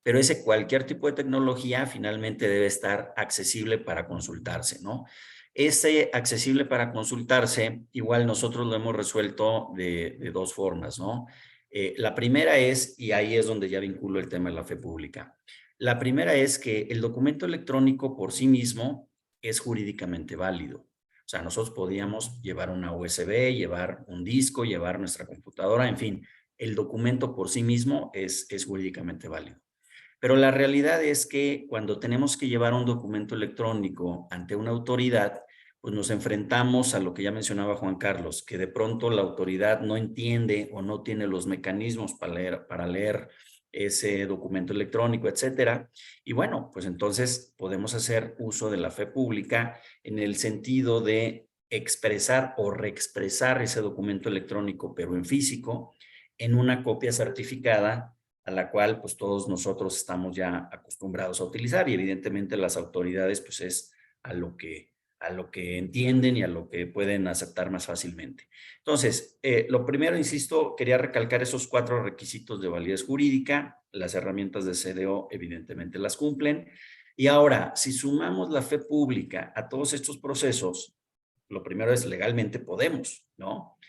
[SPEAKER 3] pero ese cualquier tipo de tecnología finalmente debe estar accesible para consultarse, ¿no? Ese accesible para consultarse, igual nosotros lo hemos resuelto de dos formas, ¿no? La primera es, y ahí es donde ya vinculo el tema de la fe pública, la primera es que el documento electrónico por sí mismo es jurídicamente válido. O sea, nosotros podíamos llevar una USB, llevar un disco, llevar nuestra computadora, en fin, el documento por sí mismo es jurídicamente válido. Pero la realidad es que cuando tenemos que llevar un documento electrónico ante una autoridad, pues nos enfrentamos a lo que ya mencionaba Juan Carlos, que de pronto la autoridad no entiende o no tiene los mecanismos para leer ese documento electrónico, etcétera. Y bueno, pues entonces podemos hacer uso de la fe pública en el sentido de expresar o reexpresar ese documento electrónico, pero en físico, en una copia certificada a la cual pues todos nosotros estamos ya acostumbrados a utilizar, y evidentemente las autoridades pues es a lo que entienden y a lo que pueden aceptar más fácilmente. Entonces, lo primero, insisto, quería recalcar esos 4 requisitos de validez jurídica. Las herramientas de CDO evidentemente las cumplen. Y ahora, si sumamos la fe pública a todos estos procesos, lo primero es legalmente podemos, ¿no?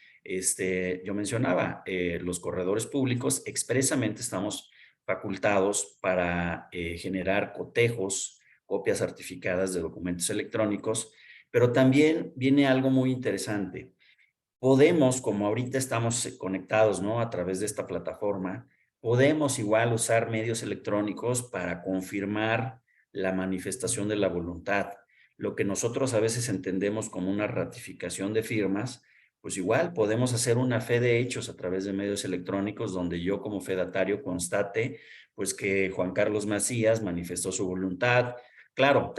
[SPEAKER 3] Yo mencionaba, los corredores públicos expresamente estamos facultados para generar cotejos, copias certificadas de documentos electrónicos, pero también viene algo muy interesante. Podemos, como ahorita estamos conectados, ¿no? A través de esta plataforma, podemos igual usar medios electrónicos para confirmar la manifestación de la voluntad. Lo que nosotros a veces entendemos como una ratificación de firmas, pues igual podemos hacer una fe de hechos a través de medios electrónicos donde yo como fedatario constate pues que Juan Carlos Macías manifestó su voluntad. Claro,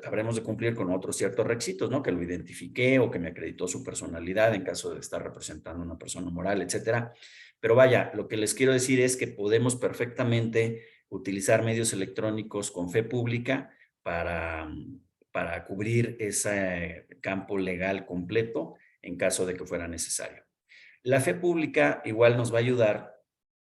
[SPEAKER 3] habremos de cumplir con otros ciertos requisitos, ¿no? Que lo identifiqué o que me acreditó su personalidad en caso de estar representando a una persona moral, etcétera. Pero vaya, lo que les quiero decir es que podemos perfectamente utilizar medios electrónicos con fe pública para cubrir ese campo legal completo en caso de que fuera necesario. La fe pública igual nos va a ayudar.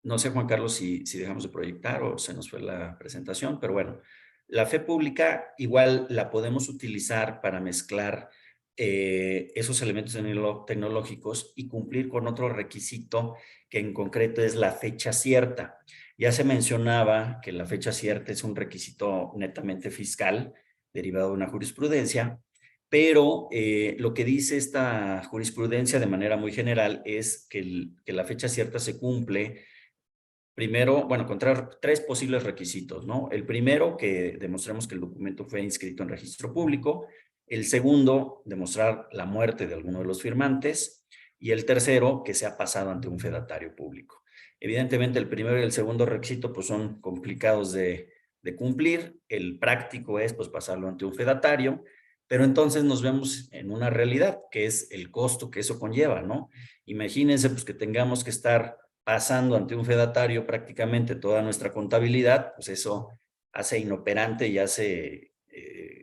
[SPEAKER 3] No sé, Juan Carlos, si dejamos de proyectar o se nos fue la presentación, pero bueno, la fe pública igual la podemos utilizar para mezclar esos elementos tecnológicos y cumplir con otro requisito que en concreto es la fecha cierta. Ya se mencionaba que la fecha cierta es un requisito netamente fiscal derivado de una jurisprudencia, pero lo que dice esta jurisprudencia de manera muy general es que la fecha cierta se cumple. Primero, bueno, encontrar 3 posibles requisitos, ¿no? El primero, que demostremos que el documento fue inscrito en registro público. El segundo, demostrar la muerte de alguno de los firmantes. Y el tercero, que se ha pasado ante un fedatario público. Evidentemente, el primero y el segundo requisito pues, son complicados de cumplir. El práctico es pues, pasarlo ante un fedatario. Pero entonces nos vemos en una realidad, que es el costo que eso conlleva, ¿no? Imagínense pues que tengamos que estar pasando ante un fedatario prácticamente toda nuestra contabilidad, pues eso hace inoperante y hace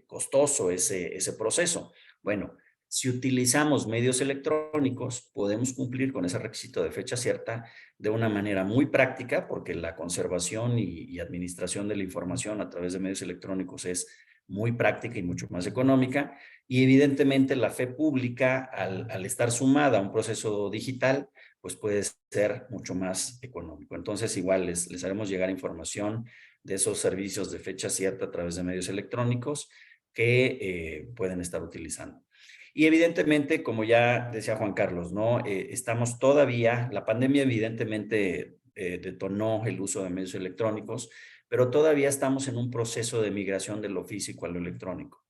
[SPEAKER 3] costoso ese proceso. Bueno, si utilizamos medios electrónicos, podemos cumplir con ese requisito de fecha cierta de una manera muy práctica, porque la conservación y administración de la información a través de medios electrónicos es muy práctica y mucho más económica. Y evidentemente la fe pública, al estar sumada a un proceso digital, pues puede ser mucho más económico. Entonces, igual les haremos llegar información de esos servicios de fecha cierta a través de medios electrónicos que pueden estar utilizando. Y evidentemente, como ya decía Juan Carlos, ¿no? Estamos todavía, la pandemia evidentemente detonó el uso de medios electrónicos, pero todavía estamos en un proceso de migración de lo físico a lo electrónico.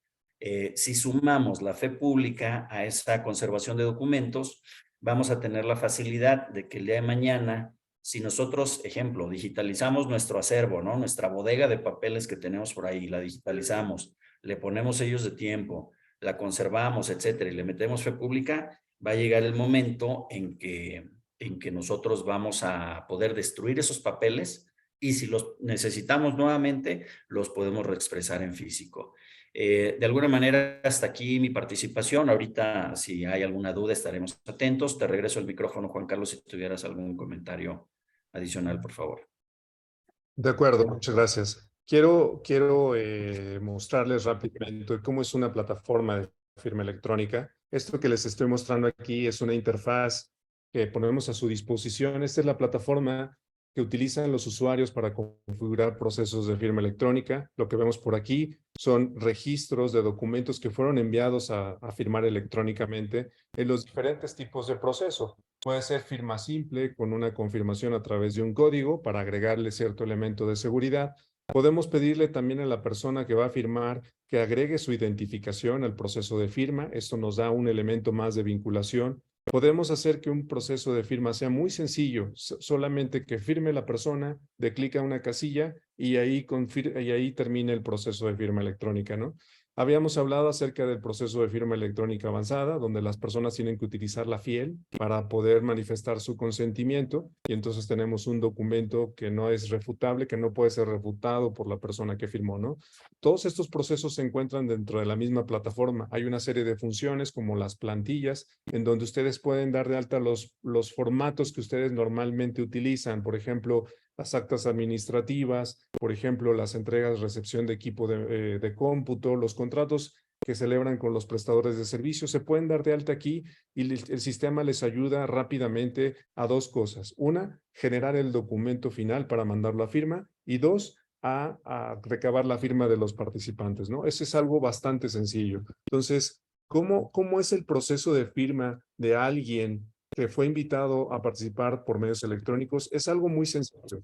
[SPEAKER 3] Si sumamos la fe pública a esa conservación de documentos, vamos a tener la facilidad de que el día de mañana, si nosotros, ejemplo, digitalizamos nuestro acervo, ¿no? Nuestra bodega de papeles que tenemos por ahí, la digitalizamos, le ponemos sellos de tiempo, la conservamos, etcétera, y le metemos fe pública, va a llegar el momento en que nosotros vamos a poder destruir esos papeles y si los necesitamos nuevamente, los podemos reexpresar en físico. De alguna manera, hasta aquí mi participación. Ahorita, si hay alguna duda, estaremos atentos. Te regreso el micrófono, Juan Carlos, si tuvieras algún comentario adicional, por favor.
[SPEAKER 4] De acuerdo, muchas gracias. Quiero mostrarles rápidamente cómo es una plataforma de firma electrónica. Esto que les estoy mostrando aquí es una interfaz que ponemos a su disposición. Esta es la plataforma que utilizan los usuarios para configurar procesos de firma electrónica. Lo que vemos por aquí son registros de documentos que fueron enviados a firmar electrónicamente en los diferentes tipos de proceso. Puede ser firma simple con una confirmación a través de un código para agregarle cierto elemento de seguridad. Podemos pedirle también a la persona que va a firmar que agregue su identificación al proceso de firma. Esto nos da un elemento más de vinculación. Podemos hacer que un proceso de firma sea muy sencillo, solamente que firme la persona, de clic a una casilla y ahí termina el proceso de firma electrónica, ¿no? Habíamos hablado acerca del proceso de firma electrónica avanzada, donde las personas tienen que utilizar la fiel para poder manifestar su consentimiento y entonces tenemos un documento que no es refutable, que no puede ser refutado por la persona que firmó, ¿no? Todos estos procesos se encuentran dentro de la misma plataforma. Hay una serie de funciones como las plantillas, en donde ustedes pueden dar de alta los formatos que ustedes normalmente utilizan, por ejemplo, las actas administrativas, por ejemplo, las entregas, recepción de equipo de cómputo, los contratos que celebran con los prestadores de servicios, se pueden dar de alta aquí y el sistema les ayuda rápidamente a dos cosas. Una, generar el documento final para mandarlo a firma y dos, a recabar la firma de los participantes, ¿no? Eso es algo bastante sencillo. Entonces, ¿cómo es el proceso de firma de alguien que fue invitado a participar por medios electrónicos? Es algo muy sencillo.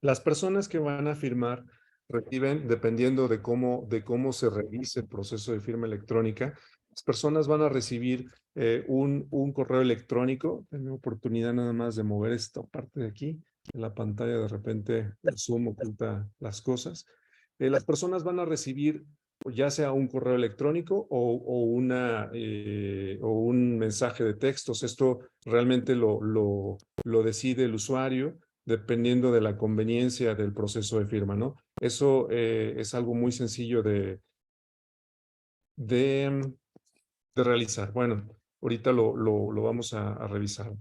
[SPEAKER 4] Las personas que van a firmar reciben, dependiendo de cómo se revise el proceso de firma electrónica, las personas van a recibir un correo electrónico. Tengo oportunidad nada más de mover esta parte de aquí. En la pantalla de repente el Zoom oculta las cosas. Las personas van a recibir ya sea un correo electrónico o un mensaje de textos. Esto realmente lo decide el usuario dependiendo de la conveniencia del proceso de firma, ¿no? Eso es algo muy sencillo de realizar. Bueno, ahorita lo vamos a revisar.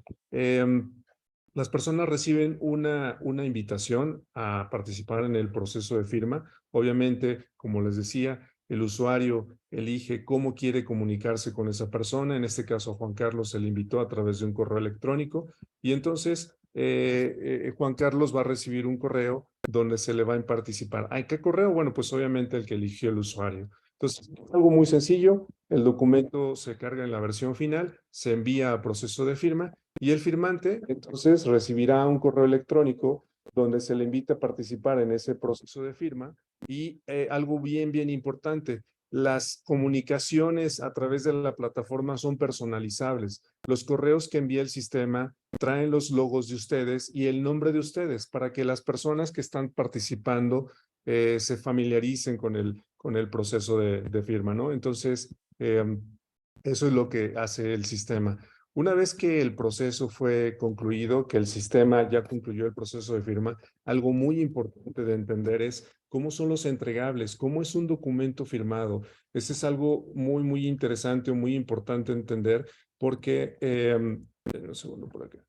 [SPEAKER 4] Las personas reciben una invitación a participar en el proceso de firma. Obviamente, como les decía, el usuario elige cómo quiere comunicarse con esa persona. En este caso, Juan Carlos se le invitó a través de un correo electrónico y entonces Juan Carlos va a recibir un correo donde se le va a participar. ¿Ay, qué correo? Bueno, pues obviamente el que eligió el usuario. Entonces, algo muy sencillo, el documento se carga en la versión final, se envía a proceso de firma y el firmante entonces recibirá un correo electrónico donde se le invita a participar en ese proceso de firma y algo bien importante, las comunicaciones a través de la plataforma son personalizables. Los correos que envía el sistema traen los logos de ustedes y el nombre de ustedes para que las personas que están participando se familiaricen con con el proceso de firma, ¿no? Entonces, eso es lo que hace el sistema. Una vez que el proceso fue concluido, que el sistema ya concluyó el proceso de firma, algo muy importante de entender es cómo son los entregables, cómo es un documento firmado. Ese es algo muy interesante o muy importante entender porque, un segundo por acá.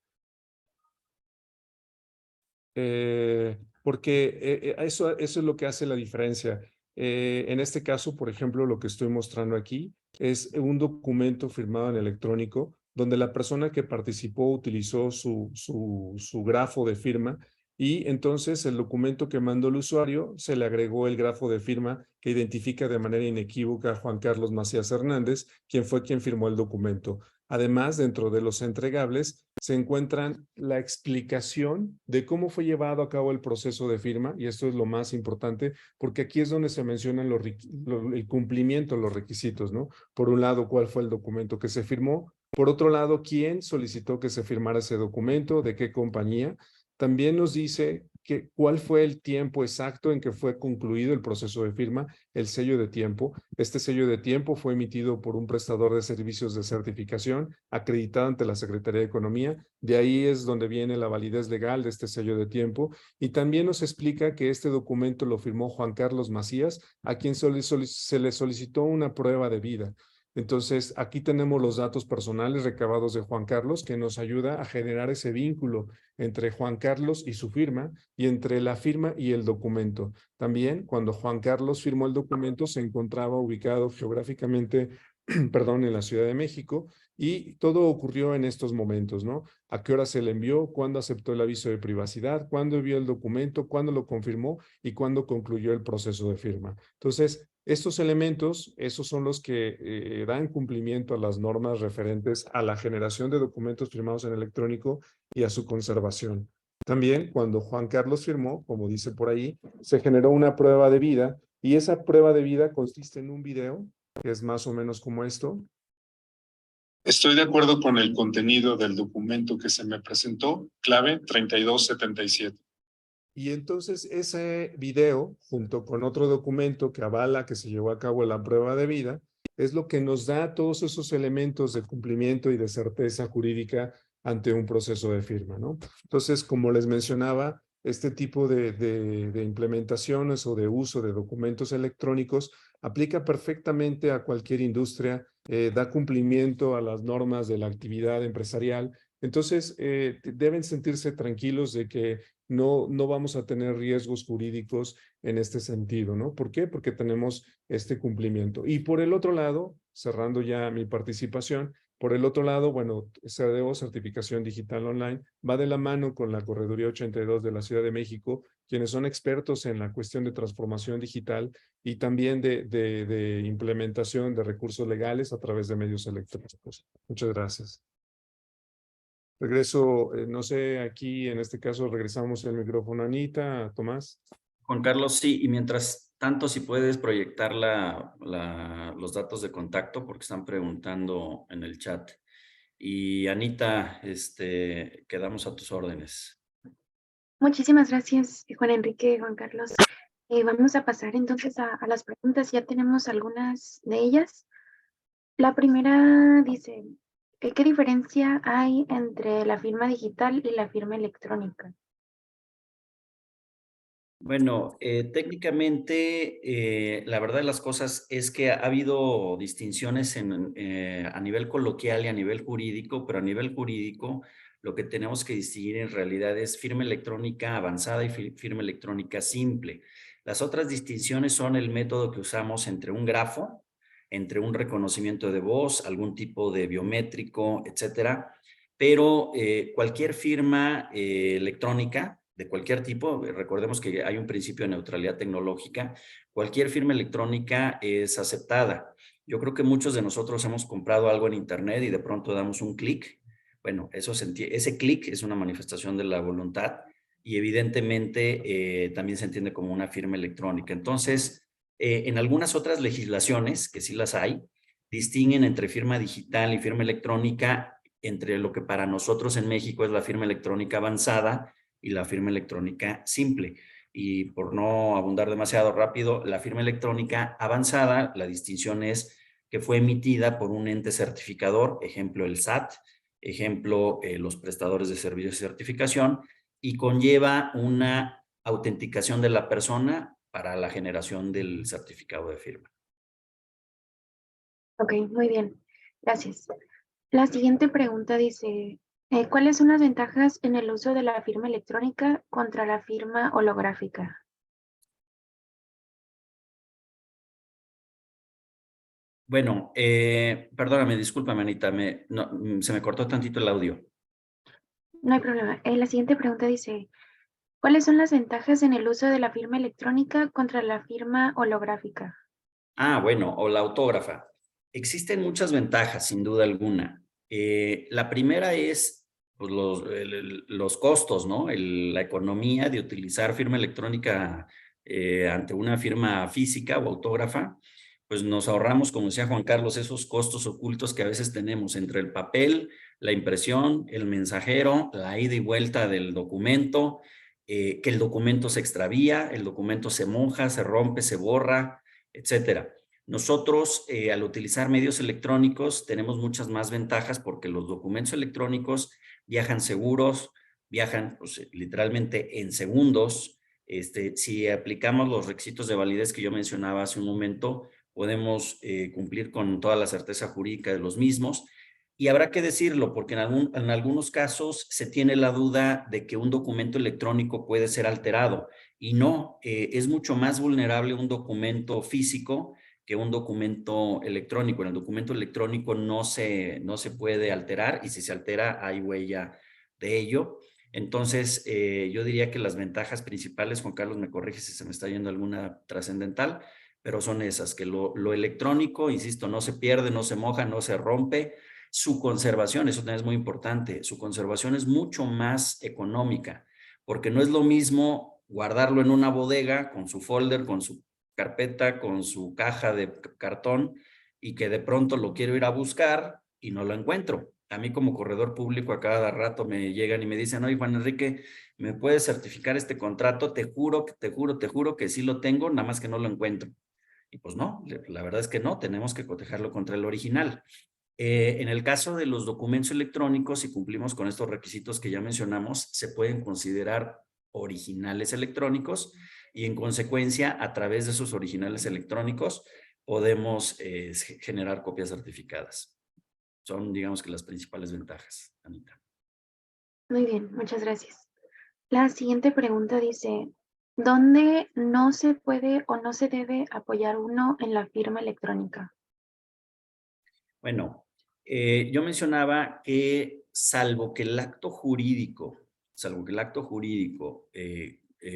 [SPEAKER 4] Porque eso es lo que hace la diferencia. En este caso, por ejemplo, lo que estoy mostrando aquí es un documento firmado en electrónico donde la persona que participó utilizó su grafo de firma y entonces el documento que mandó el usuario se le agregó el grafo de firma que identifica de manera inequívoca a Juan Carlos Macías Hernández, quien fue quien firmó el documento. Además, dentro de los entregables se encuentran la explicación de cómo fue llevado a cabo el proceso de firma, y esto es lo más importante, porque aquí es donde se mencionan el cumplimiento, los requisitos, ¿no? Por un lado, cuál fue el documento que se firmó, por otro lado, quién solicitó que se firmara ese documento, de qué compañía. También nos dice cuál fue el tiempo exacto en que fue concluido el proceso de firma, el sello de tiempo. Este sello de tiempo fue emitido por un prestador de servicios de certificación acreditado ante la Secretaría de Economía. De ahí es donde viene la validez legal de este sello de tiempo. Y también nos explica que este documento lo firmó Juan Carlos Macías, a quien se le solicitó una prueba de vida. Entonces, aquí tenemos los datos personales recabados de Juan Carlos, que nos ayuda a generar ese vínculo entre Juan Carlos y su firma y entre la firma y el documento. También, cuando Juan Carlos firmó el documento, se encontraba ubicado geográficamente, perdón, en la Ciudad de México, y todo ocurrió en estos momentos, ¿no? ¿A qué hora se le envió? ¿Cuándo aceptó el aviso de privacidad? ¿Cuándo envió el documento? ¿Cuándo lo confirmó? ¿Y cuándo concluyó el proceso de firma? Entonces, estos elementos, esos son los que dan cumplimiento a las normas referentes a la generación de documentos firmados en electrónico y a su conservación. También, cuando Juan Carlos firmó, como dice por ahí, se generó una prueba de vida y esa prueba de vida consiste en un video que es más o menos como esto. Estoy de acuerdo con el contenido del documento que se me presentó, clave 3277. Y entonces ese video, junto con otro documento que avala que se llevó a cabo la prueba de vida, es lo que nos da todos esos elementos de cumplimiento y de certeza jurídica ante un proceso de firma, ¿no? Entonces, como les mencionaba, este tipo de implementaciones o de uso de documentos electrónicos aplica perfectamente a cualquier industria, da cumplimiento a las normas de la actividad empresarial. Entonces, deben sentirse tranquilos de que no vamos a tener riesgos jurídicos en este sentido, ¿no? ¿Por qué? Porque tenemos este cumplimiento. Y por el otro lado, cerrando ya mi participación, por el otro lado, bueno, CRDO, Certificación Digital Online, va de la mano con la Correduría 82 de la Ciudad de México, quienes son expertos en la cuestión de transformación digital y también de implementación de recursos legales a través de medios electrónicos. Muchas gracias. Regreso, no sé, aquí en este caso regresamos el micrófono a Anita, a Tomás.
[SPEAKER 3] Juan Carlos, sí, y mientras tanto, si puedes proyectar los datos de contacto, porque están preguntando en el chat. Y Anita, quedamos a tus órdenes.
[SPEAKER 1] Muchísimas gracias, Juan Enrique, Juan Carlos. Vamos a pasar entonces a las preguntas. Ya tenemos algunas de ellas. La primera dice, ¿qué diferencia hay entre la firma digital y la firma electrónica?
[SPEAKER 3] Bueno, técnicamente, la verdad de las cosas es que ha habido distinciones a nivel coloquial y a nivel jurídico, pero a nivel jurídico lo que tenemos que distinguir en realidad es firma electrónica avanzada y firma electrónica simple. Las otras distinciones son el método que usamos entre un grafo, entre un reconocimiento de voz, algún tipo de biométrico, etcétera. Pero cualquier firma electrónica de cualquier tipo, recordemos que hay un principio de neutralidad tecnológica, cualquier firma electrónica es aceptada. Yo creo que muchos de nosotros hemos comprado algo en internet y de pronto damos un clic. Bueno, ese clic es una manifestación de la voluntad y evidentemente también se entiende como una firma electrónica. Entonces, en algunas otras legislaciones, que sí las hay, distinguen entre firma digital y firma electrónica, entre lo que para nosotros en México es la firma electrónica avanzada y la firma electrónica simple. y por no abundar demasiado rápido, la firma electrónica avanzada, la distinción es que fue emitida por un ente certificador, ejemplo el SAT, ejemplo los prestadores de servicios de certificación, y conlleva una autenticación de la persona para la generación del certificado de firma.
[SPEAKER 1] Ok, muy bien. Gracias. La siguiente pregunta dice, ¿cuáles son las ventajas en el uso de la firma electrónica contra la firma holográfica?
[SPEAKER 3] Bueno, perdóname, discúlpame, Anita, se me cortó tantito el audio.
[SPEAKER 1] No hay problema. La siguiente pregunta dice, ¿cuáles son las ventajas en el uso de la firma electrónica contra la firma holográfica?
[SPEAKER 3] Ah, bueno, o la autógrafa. Existen muchas ventajas, sin duda alguna. La primera es pues, los costos, ¿no? La economía de utilizar firma electrónica ante una firma física o autógrafa, pues nos ahorramos, como decía Juan Carlos, esos costos ocultos que a veces tenemos entre el papel, la impresión, el mensajero, la ida y vuelta del documento, que el documento se extravía, el documento se moja, se rompe, se borra, etcétera. Nosotros, al utilizar medios electrónicos, tenemos muchas más ventajas porque los documentos electrónicos viajan seguros, viajan pues, literalmente en segundos. Si aplicamos los requisitos de validez que yo mencionaba hace un momento, podemos cumplir con toda la certeza jurídica de los mismos. Y habrá que decirlo, porque en algunos casos se tiene la duda de que un documento electrónico puede ser alterado. Y no, es mucho más vulnerable un documento físico que un documento electrónico. En el documento electrónico no se puede alterar y si se altera hay huella de ello. Entonces, yo diría que las ventajas principales, Juan Carlos me corrige si se me está yendo alguna trascendental, pero son esas, que lo electrónico, insisto, no se pierde, no se moja, no se rompe. Su conservación, eso también es muy importante, su conservación es mucho más económica, porque no es lo mismo guardarlo en una bodega con su folder, con su carpeta, con su caja de cartón y que de pronto lo quiero ir a buscar y no lo encuentro. A mí como corredor público a cada rato me llegan y me dicen, oye Juan Enrique, ¿me puedes certificar este contrato? Te juro que sí lo tengo, nada más que no lo encuentro. Y pues no, la verdad es que no, tenemos que cotejarlo contra el original. En el caso de los documentos electrónicos, si cumplimos con estos requisitos que ya mencionamos, se pueden considerar originales electrónicos y en consecuencia, a través de esos originales electrónicos, podemos generar copias certificadas. Son, digamos que las principales ventajas, Anita.
[SPEAKER 1] Muy bien, muchas gracias. La siguiente pregunta dice, ¿dónde no se puede o no se debe apoyar uno en la firma electrónica?
[SPEAKER 3] Bueno, yo mencionaba que salvo que el acto jurídico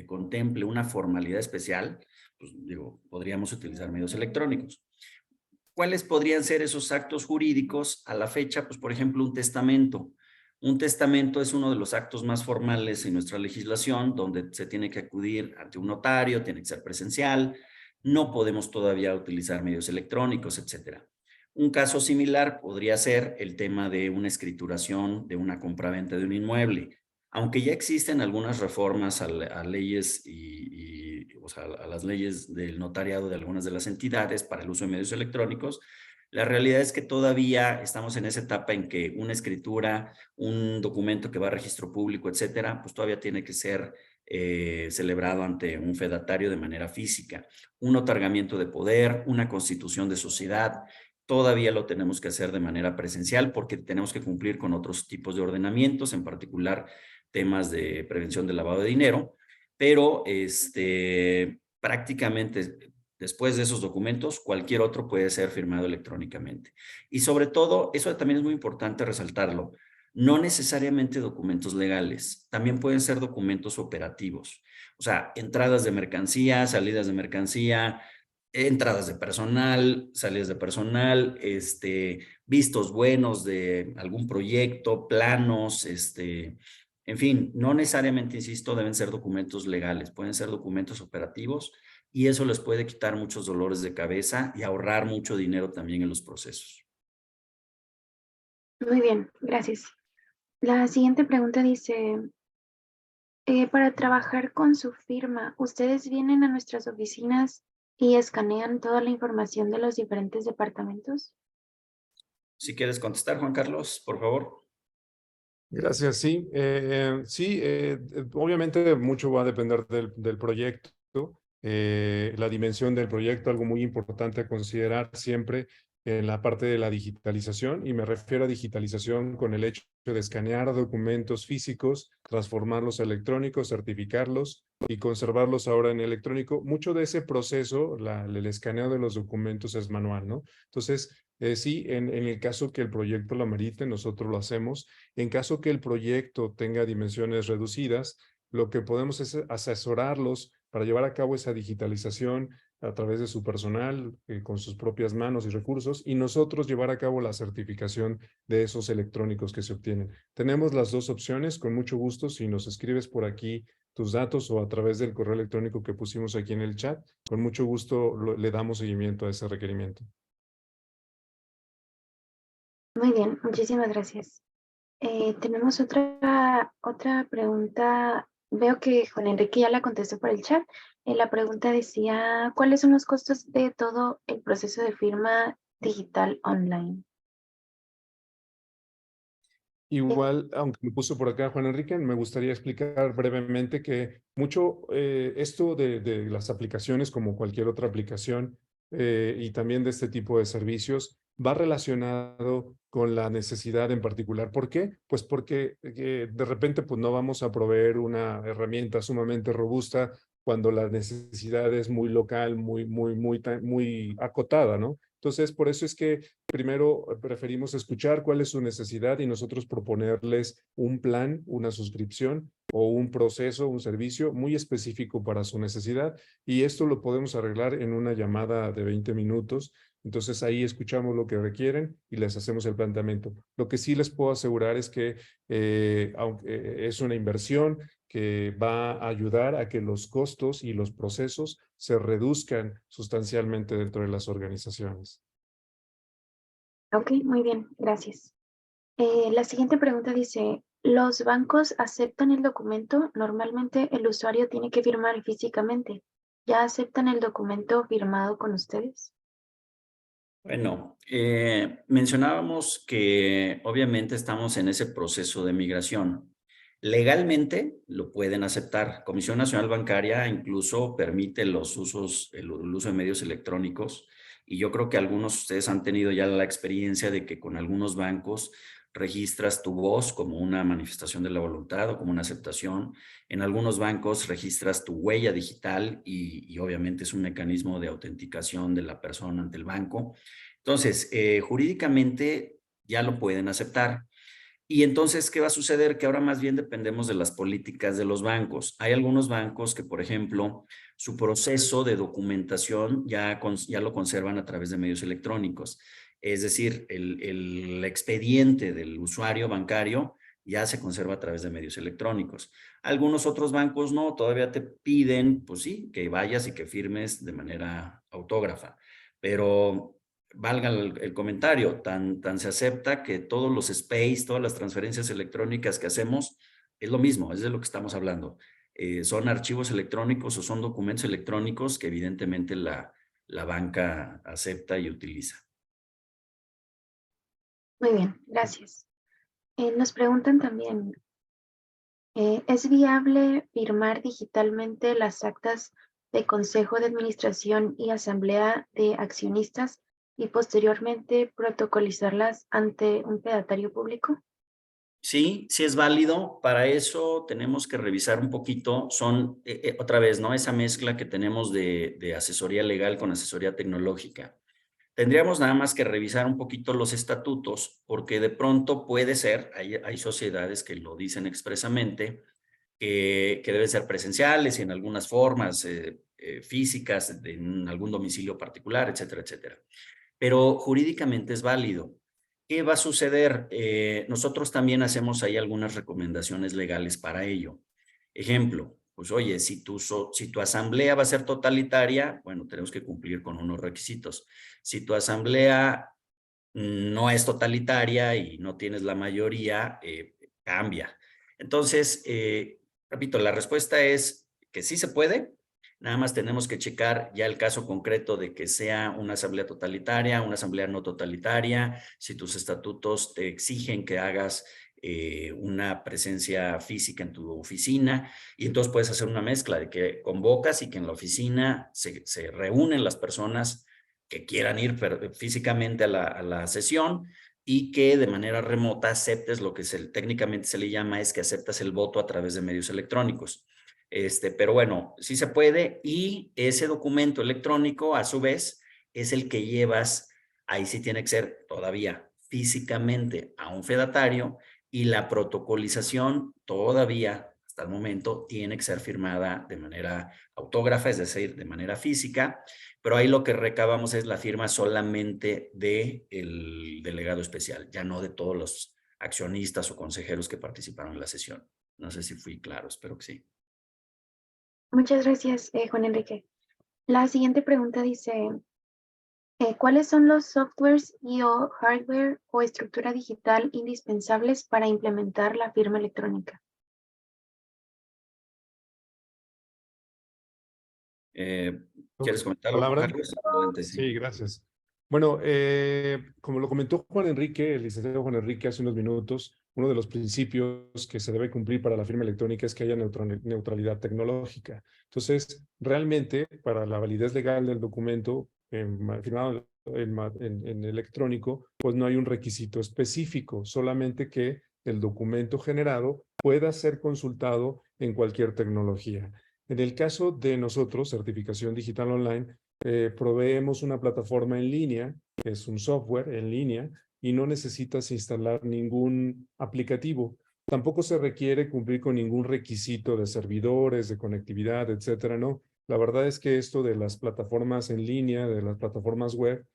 [SPEAKER 3] contemple una formalidad especial, pues digo, podríamos utilizar medios electrónicos. ¿Cuáles podrían ser esos actos jurídicos a la fecha? Pues, por ejemplo, un testamento. Un testamento es uno de los actos más formales en nuestra legislación, donde se tiene que acudir ante un notario, tiene que ser presencial, no podemos todavía utilizar medios electrónicos, etcétera. Un caso similar podría ser el tema de una escrituración de una compraventa de un inmueble. Aunque ya existen algunas reformas a leyes o sea, a las leyes del notariado de algunas de las entidades para el uso de medios electrónicos, la realidad es que todavía estamos en esa etapa en que una escritura, un documento que va a registro público, etcétera, pues todavía tiene que ser celebrado ante un fedatario de manera física. Un otorgamiento de poder, una constitución de sociedad, todavía lo tenemos que hacer de manera presencial porque tenemos que cumplir con otros tipos de ordenamientos, en particular temas de prevención del lavado de dinero, pero prácticamente después de esos documentos, cualquier otro puede ser firmado electrónicamente. Y sobre todo, eso también es muy importante resaltarlo, no necesariamente documentos legales, también pueden ser documentos operativos, o sea, entradas de mercancía, salidas de mercancía, entradas de personal, salidas de personal, vistos buenos de algún proyecto, planos, en fin, no necesariamente, insisto, deben ser documentos legales, pueden ser documentos operativos y eso les puede quitar muchos dolores de cabeza y ahorrar mucho dinero también en los procesos.
[SPEAKER 1] Muy bien, gracias. La siguiente pregunta dice, Para trabajar con su firma, ¿ustedes vienen a nuestras oficinas y escanean toda la información de los diferentes departamentos?
[SPEAKER 3] Si quieres contestar, Juan Carlos, por favor.
[SPEAKER 4] Gracias, sí. Obviamente mucho va a depender del proyecto, la dimensión del proyecto, algo muy importante a considerar siempre en la parte de la digitalización, y me refiero a digitalización con el hecho de escanear documentos físicos, transformarlos a electrónicos, certificarlos y conservarlos ahora en electrónico. Mucho de ese proceso, el escaneo de los documentos es manual, ¿no? Entonces, sí, en el caso que el proyecto lo amerite, nosotros lo hacemos. En caso que el proyecto tenga dimensiones reducidas, lo que podemos es asesorarlos para llevar a cabo esa digitalización a través de su personal, con sus propias manos y recursos, y nosotros llevar a cabo la certificación de esos electrónicos que se obtienen. Tenemos las dos opciones, con mucho gusto. Si nos escribes por aquí tus datos o a través del correo electrónico que pusimos aquí en el chat, con mucho gusto le damos seguimiento a ese requerimiento.
[SPEAKER 1] Muy bien, muchísimas gracias. Tenemos otra pregunta. Veo que Juan Enrique ya la contestó por el chat. La pregunta decía, ¿cuáles son los costos de todo el proceso de firma digital online?
[SPEAKER 4] Igual, aunque me puso por acá Juan Enrique, me gustaría explicar brevemente que mucho esto de las aplicaciones, como cualquier otra aplicación, y también de este tipo de servicios, va relacionado con la necesidad en particular. ¿Por qué? Pues porque de repente pues, no vamos a proveer una herramienta sumamente robusta cuando la necesidad es muy local, muy acotada, ¿no? Entonces, por eso es que primero preferimos escuchar cuál es su necesidad y nosotros proponerles un plan, una suscripción o un proceso, un servicio muy específico para su necesidad, y esto lo podemos arreglar en una llamada de 20 minutos. Entonces ahí escuchamos lo que requieren y les hacemos el planteamiento. Lo que sí les puedo asegurar es que aunque es una inversión que va a ayudar a que los costos y los procesos se reduzcan sustancialmente dentro de las organizaciones.
[SPEAKER 1] Ok, muy bien, gracias. La siguiente pregunta dice, ¿los bancos aceptan el documento? Normalmente el usuario tiene que firmar físicamente. ¿Ya aceptan el documento firmado con ustedes?
[SPEAKER 3] Bueno, mencionábamos que obviamente estamos en ese proceso de migración. Legalmente lo pueden aceptar. Comisión Nacional Bancaria incluso permite los usos, el uso de medios electrónicos, y yo creo que algunos de ustedes han tenido ya la experiencia de que con algunos bancos registras tu voz como una manifestación de la voluntad o como una aceptación. En algunos bancos registras tu huella digital y obviamente es un mecanismo de autenticación de la persona ante el banco. Entonces, jurídicamente ya lo pueden aceptar. Y entonces, ¿qué va a suceder? Que ahora más bien dependemos de las políticas de los bancos. Hay algunos bancos que, por ejemplo, su proceso de documentación ya lo conservan a través de medios electrónicos. Es decir, el expediente del usuario bancario ya se conserva a través de medios electrónicos. Algunos otros bancos no, todavía te piden, pues sí, que vayas y que firmes de manera autógrafa. Pero valga el comentario, tan se acepta que todos los SPACE, todas las transferencias electrónicas que hacemos, es lo mismo, es de lo que estamos hablando. Son archivos electrónicos o son documentos electrónicos que evidentemente la banca acepta y utiliza.
[SPEAKER 1] Muy bien, gracias. Nos preguntan también, ¿es viable firmar digitalmente las actas de Consejo de Administración y Asamblea de Accionistas y posteriormente protocolizarlas ante un pedatario público?
[SPEAKER 3] Sí, sí es válido. Para eso tenemos que revisar un poquito. Son, otra vez, ¿no? Esa mezcla que tenemos de asesoría legal con asesoría tecnológica. Tendríamos nada más que revisar un poquito los estatutos, porque de pronto puede ser, hay sociedades que lo dicen expresamente, que deben ser presenciales y en algunas formas físicas, en algún domicilio particular, etcétera, etcétera. Pero jurídicamente es válido. ¿Qué va a suceder? Nosotros también hacemos ahí algunas recomendaciones legales para ello. Ejemplo, pues oye, si tu asamblea va a ser totalitaria, bueno, tenemos que cumplir con unos requisitos. Si tu asamblea no es totalitaria y no tienes la mayoría, cambia. Entonces, Repito, la respuesta es que sí se puede. Nada más tenemos que checar ya el caso concreto de que sea una asamblea totalitaria, una asamblea no totalitaria, si tus estatutos te exigen que hagas una presencia física en tu oficina, y entonces puedes hacer una mezcla de que convocas y que en la oficina se reúnen las personas que quieran ir físicamente a la sesión, y que de manera remota aceptes lo que técnicamente se le llama es que aceptas el voto a través de medios electrónicos. Pero bueno, sí se puede, y ese documento electrónico, a su vez, es el que llevas, ahí sí tiene que ser todavía físicamente a un fedatario, y la protocolización todavía, hasta el momento, tiene que ser firmada de manera autógrafa, es decir, de manera física, pero ahí lo que recabamos es la firma solamente del delegado especial, ya no de todos los accionistas o consejeros que participaron en la sesión. No sé si fui claro, espero que sí.
[SPEAKER 1] Muchas gracias, Juan Enrique. La siguiente pregunta dice, ¿cuáles son los softwares y o hardware o estructura digital indispensables para implementar la firma electrónica?
[SPEAKER 3] ¿Quieres comentarlo, Juan
[SPEAKER 4] ¿Palabra?
[SPEAKER 3] Carlos? Adelante, sí.
[SPEAKER 4] Sí, gracias. Bueno, como lo comentó Juan Enrique, el licenciado Juan Enrique hace unos minutos, uno de los principios que se debe cumplir para la firma electrónica es que haya neutralidad tecnológica. Entonces, realmente, para la validez legal del documento firmado en electrónico, pues no hay un requisito específico, solamente que el documento generado pueda ser consultado en cualquier tecnología. En el caso de nosotros, Certificación Digital Online, proveemos una plataforma en línea, que es un software en línea, y no necesitas instalar ningún aplicativo. Tampoco se requiere cumplir con ningún requisito de servidores, de conectividad, etcétera, no. La verdad es que esto de las plataformas en línea, de las plataformas web,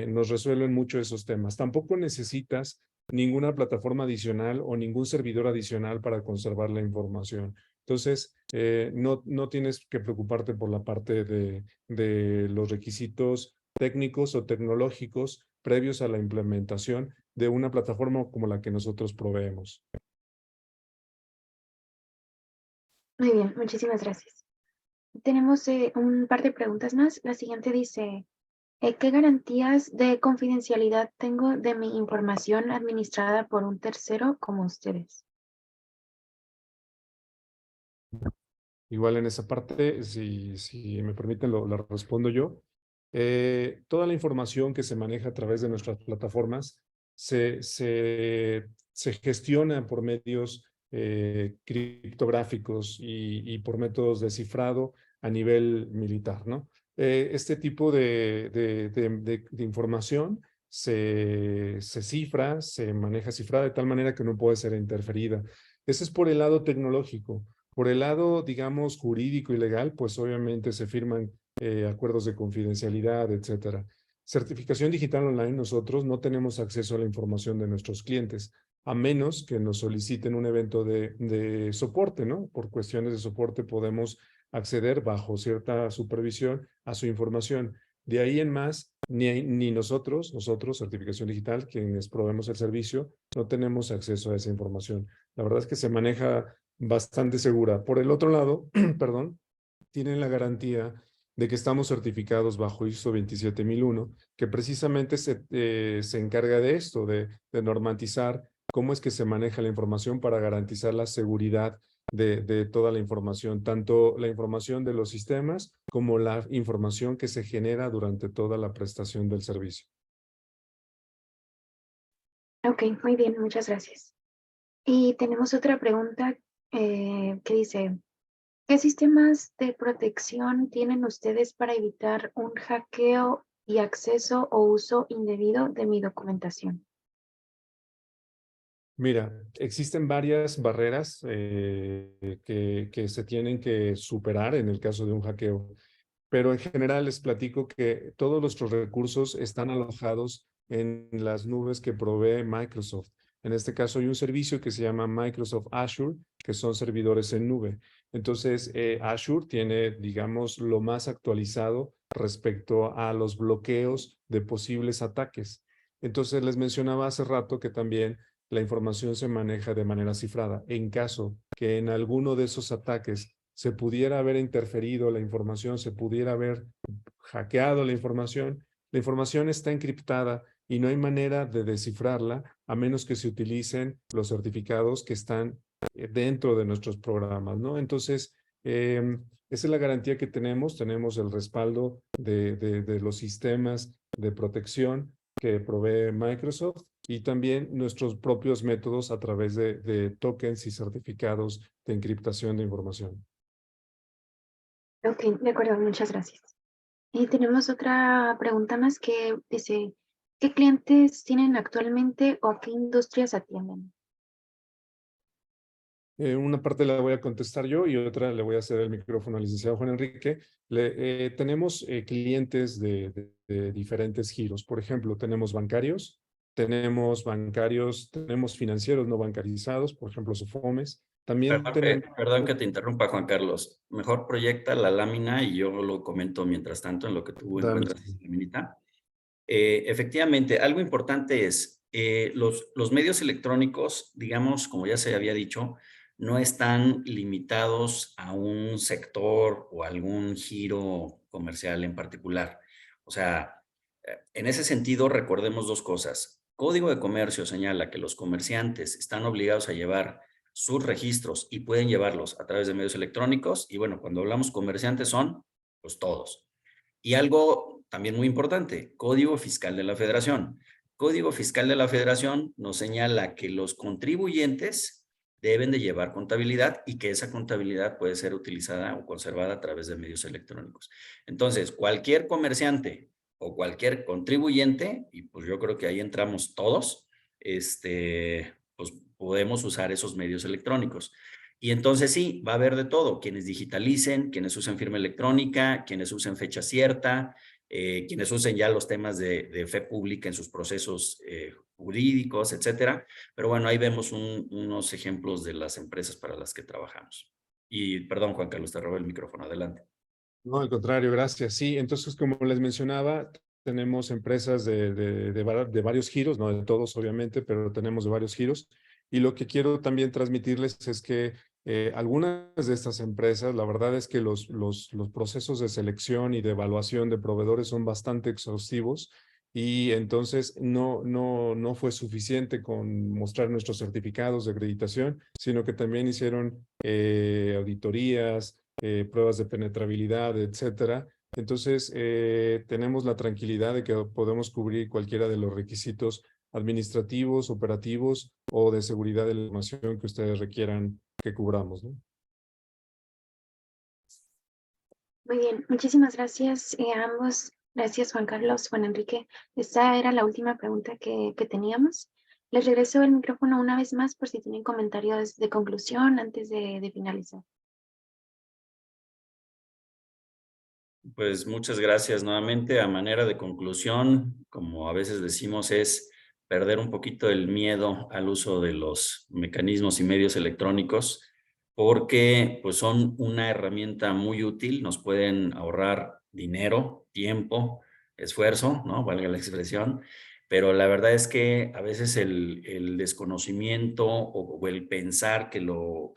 [SPEAKER 4] nos resuelven mucho esos temas. Tampoco necesitas ninguna plataforma adicional o ningún servidor adicional para conservar la información. Entonces, no tienes que preocuparte por la parte de los requisitos técnicos o tecnológicos previos a la implementación de una plataforma como la que nosotros proveemos.
[SPEAKER 1] Muy bien, muchísimas gracias. Tenemos un par de preguntas más. La siguiente dice, ¿qué garantías de confidencialidad tengo de mi información administrada por un tercero como ustedes?
[SPEAKER 4] Igual en esa parte, si me permiten, lo respondo yo. Toda la información que se maneja a través de nuestras plataformas se gestiona por medios criptográficos y por métodos de cifrado a nivel militar, ¿no? Este tipo de información se cifra, se maneja cifrada de tal manera que no puede ser interferida. Ese es por el lado tecnológico. Por el lado, digamos, jurídico y legal, pues obviamente se firman acuerdos de confidencialidad, etcétera. Certificación digital online, nosotros no tenemos acceso a la información de nuestros clientes, a menos que nos soliciten un evento de soporte, ¿no? Por cuestiones de soporte podemos acceder bajo cierta supervisión a su información. De ahí en más, ni nosotros, Certificación Digital, quienes proveemos el servicio, no tenemos acceso a esa información. La verdad es que se maneja bastante segura. Por el otro lado, perdón, tienen la garantía de que estamos certificados bajo ISO 27001, que precisamente se encarga de esto, de normatizar cómo es que se maneja la información para garantizar la seguridad de toda la información, tanto la información de los sistemas como la información que se genera durante toda la prestación del servicio.
[SPEAKER 1] Ok, muy bien, muchas gracias. Y tenemos otra pregunta que dice, ¿qué sistemas de protección tienen ustedes para evitar un hackeo y acceso o uso indebido de mi documentación?
[SPEAKER 4] Mira, existen varias barreras que se tienen que superar en el caso de un hackeo, pero en general les platico que todos nuestros recursos están alojados en las nubes que provee Microsoft. En este caso hay un servicio que se llama Microsoft Azure, que son servidores en nube. Entonces, Azure tiene, digamos, lo más actualizado respecto a los bloqueos de posibles ataques. Entonces, les mencionaba hace rato que también la información se maneja de manera cifrada. En caso que en alguno de esos ataques se pudiera haber interferido la información, se pudiera haber hackeado la información está encriptada y no hay manera de descifrarla a menos que se utilicen los certificados que están dentro de nuestros programas, ¿no? Entonces, esa es la garantía que tenemos el respaldo de los sistemas de protección que provee Microsoft y también nuestros propios métodos a través de tokens y certificados de encriptación de información.
[SPEAKER 1] Ok, de acuerdo, muchas gracias. Y tenemos otra pregunta más que dice, ¿qué clientes tienen actualmente o a qué industrias atienden?
[SPEAKER 4] Una parte la voy a contestar yo y otra le voy a hacer el micrófono al licenciado Juan Enrique. Tenemos clientes de diferentes giros. Por ejemplo, tenemos tenemos financieros no bancarizados, por ejemplo, Sofomes. También
[SPEAKER 3] Perdón que te interrumpa, Juan Carlos. Mejor proyecta la lámina y yo lo comento mientras tanto en lo que tú encuentras en la laminita. Efectivamente, algo importante es los medios electrónicos, digamos, como ya se había dicho, no están limitados a un sector o algún giro comercial en particular. O sea, en ese sentido, recordemos dos cosas. Código de Comercio señala que los comerciantes están obligados a llevar sus registros y pueden llevarlos a través de medios electrónicos. Y bueno, cuando hablamos comerciantes son, pues todos. Y algo también muy importante, Código Fiscal de la Federación. Código Fiscal de la Federación nos señala que los contribuyentes deben de llevar contabilidad y que esa contabilidad puede ser utilizada o conservada a través de medios electrónicos. Entonces, cualquier comerciante o cualquier contribuyente, y pues yo creo que ahí entramos todos, pues podemos usar esos medios electrónicos. Y entonces sí, va a haber de todo, quienes digitalicen, quienes usen firma electrónica, quienes usen fecha cierta, quienes usen ya los temas de fe pública en sus procesos jurídicos, etcétera. Pero bueno, ahí vemos unos ejemplos de las empresas para las que trabajamos. Y perdón, Juan Carlos, te robé el micrófono, adelante.
[SPEAKER 4] No, al contrario, gracias. Sí, entonces, como les mencionaba, tenemos empresas de varios giros, no de todos, obviamente, pero tenemos de varios giros. Y lo que quiero también transmitirles es que algunas de estas empresas, la verdad es que los procesos de selección y de evaluación de proveedores son bastante exhaustivos y entonces no fue suficiente con mostrar nuestros certificados de acreditación, sino que también hicieron auditorías, pruebas de penetrabilidad, etcétera. Entonces, tenemos la tranquilidad de que podemos cubrir cualquiera de los requisitos administrativos, operativos o de seguridad de la información que ustedes requieran que cubramos, ¿no?
[SPEAKER 1] Muy bien, muchísimas gracias a ambos. Gracias, Juan Carlos, Juan Enrique. Esta era la última pregunta que teníamos. Les regreso el micrófono una vez más por si tienen comentarios de conclusión antes de finalizar.
[SPEAKER 3] Pues muchas gracias nuevamente. A manera de conclusión, como a veces decimos, es perder un poquito el miedo al uso de los mecanismos y medios electrónicos, porque pues son una herramienta muy útil, nos pueden ahorrar dinero, tiempo, esfuerzo, ¿no? Valga la expresión, pero la verdad es que a veces el desconocimiento o el pensar que lo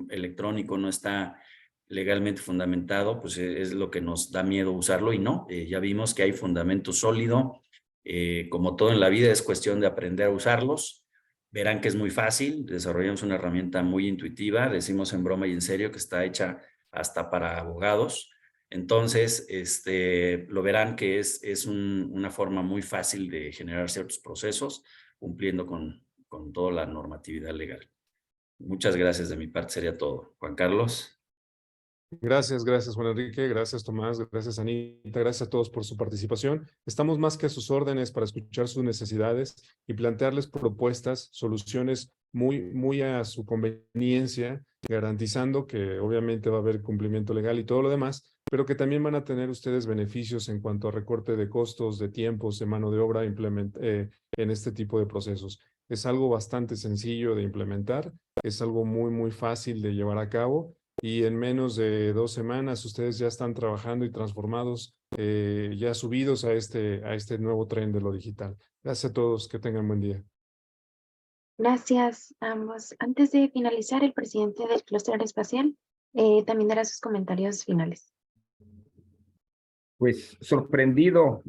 [SPEAKER 3] electrónico no está legalmente fundamentado, pues es lo que nos da miedo usarlo y no, ya vimos que hay fundamento sólido, como todo en la vida es cuestión de aprender a usarlos, verán que es muy fácil, desarrollamos una herramienta muy intuitiva, decimos en broma y en serio que está hecha hasta para abogados, entonces lo verán que es una forma muy fácil de generar ciertos procesos, cumpliendo con toda la normatividad legal. Muchas gracias de mi parte, sería todo. Juan Carlos.
[SPEAKER 4] Gracias, Juan Enrique, gracias Tomás, gracias Anita, gracias a todos por su participación. Estamos más que a sus órdenes para escuchar sus necesidades y plantearles propuestas, soluciones muy a su conveniencia, garantizando que obviamente va a haber cumplimiento legal y todo lo demás, pero que también van a tener ustedes beneficios en cuanto a recorte de costos, de tiempos, de mano de obra en este tipo de procesos. Es algo bastante sencillo de implementar, es algo muy fácil de llevar a cabo. Y en menos de 2 semanas ustedes ya están trabajando y transformados, ya subidos a este nuevo tren de lo digital. Gracias a todos, que tengan buen día.
[SPEAKER 1] Gracias a ambos. Antes de finalizar, el presidente del clúster aeroespacial también dará sus comentarios finales.
[SPEAKER 2] Pues sorprendido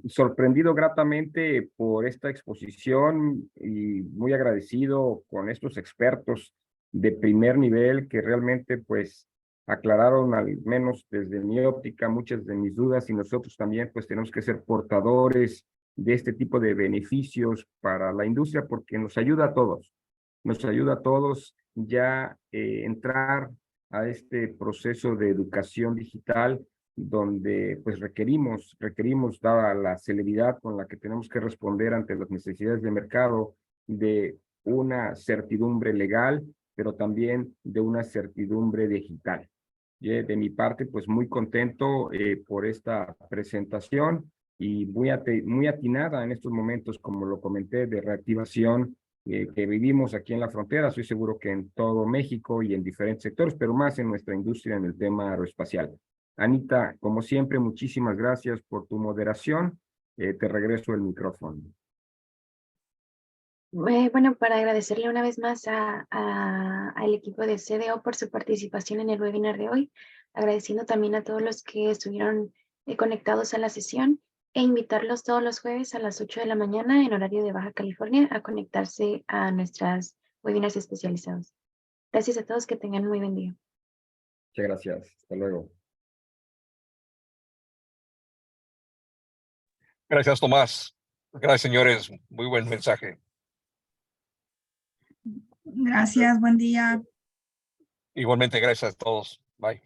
[SPEAKER 2] gratamente por esta exposición y muy agradecido con estos expertos de primer nivel que realmente pues aclararon al menos desde mi óptica muchas de mis dudas, y nosotros también pues tenemos que ser portadores de este tipo de beneficios para la industria porque nos ayuda a todos ya entrar a este proceso de educación digital donde pues requerimos, dada la celeridad con la que tenemos que responder ante las necesidades de mercado, de una certidumbre legal, pero también de una certidumbre digital. De mi parte, pues muy contento por esta presentación y muy atinada en estos momentos, como lo comenté, de reactivación que vivimos aquí en la frontera. Estoy seguro que en todo México y en diferentes sectores, pero más en nuestra industria en el tema aeroespacial. Anita, como siempre, muchísimas gracias por tu moderación. Te regreso el micrófono.
[SPEAKER 1] Bueno, para agradecerle una vez más al equipo de CDO por su participación en el webinar de hoy, agradeciendo también a todos los que estuvieron conectados a la sesión e invitarlos todos los jueves a las 8 de la mañana en horario de Baja California a conectarse a nuestras webinars especializados. Gracias a todos, que tengan muy buen día.
[SPEAKER 2] Muchas gracias. Hasta luego.
[SPEAKER 5] Gracias, Tomás. Gracias, señores. Muy buen mensaje.
[SPEAKER 6] Gracias, buen día.
[SPEAKER 5] Igualmente, gracias a todos. Bye.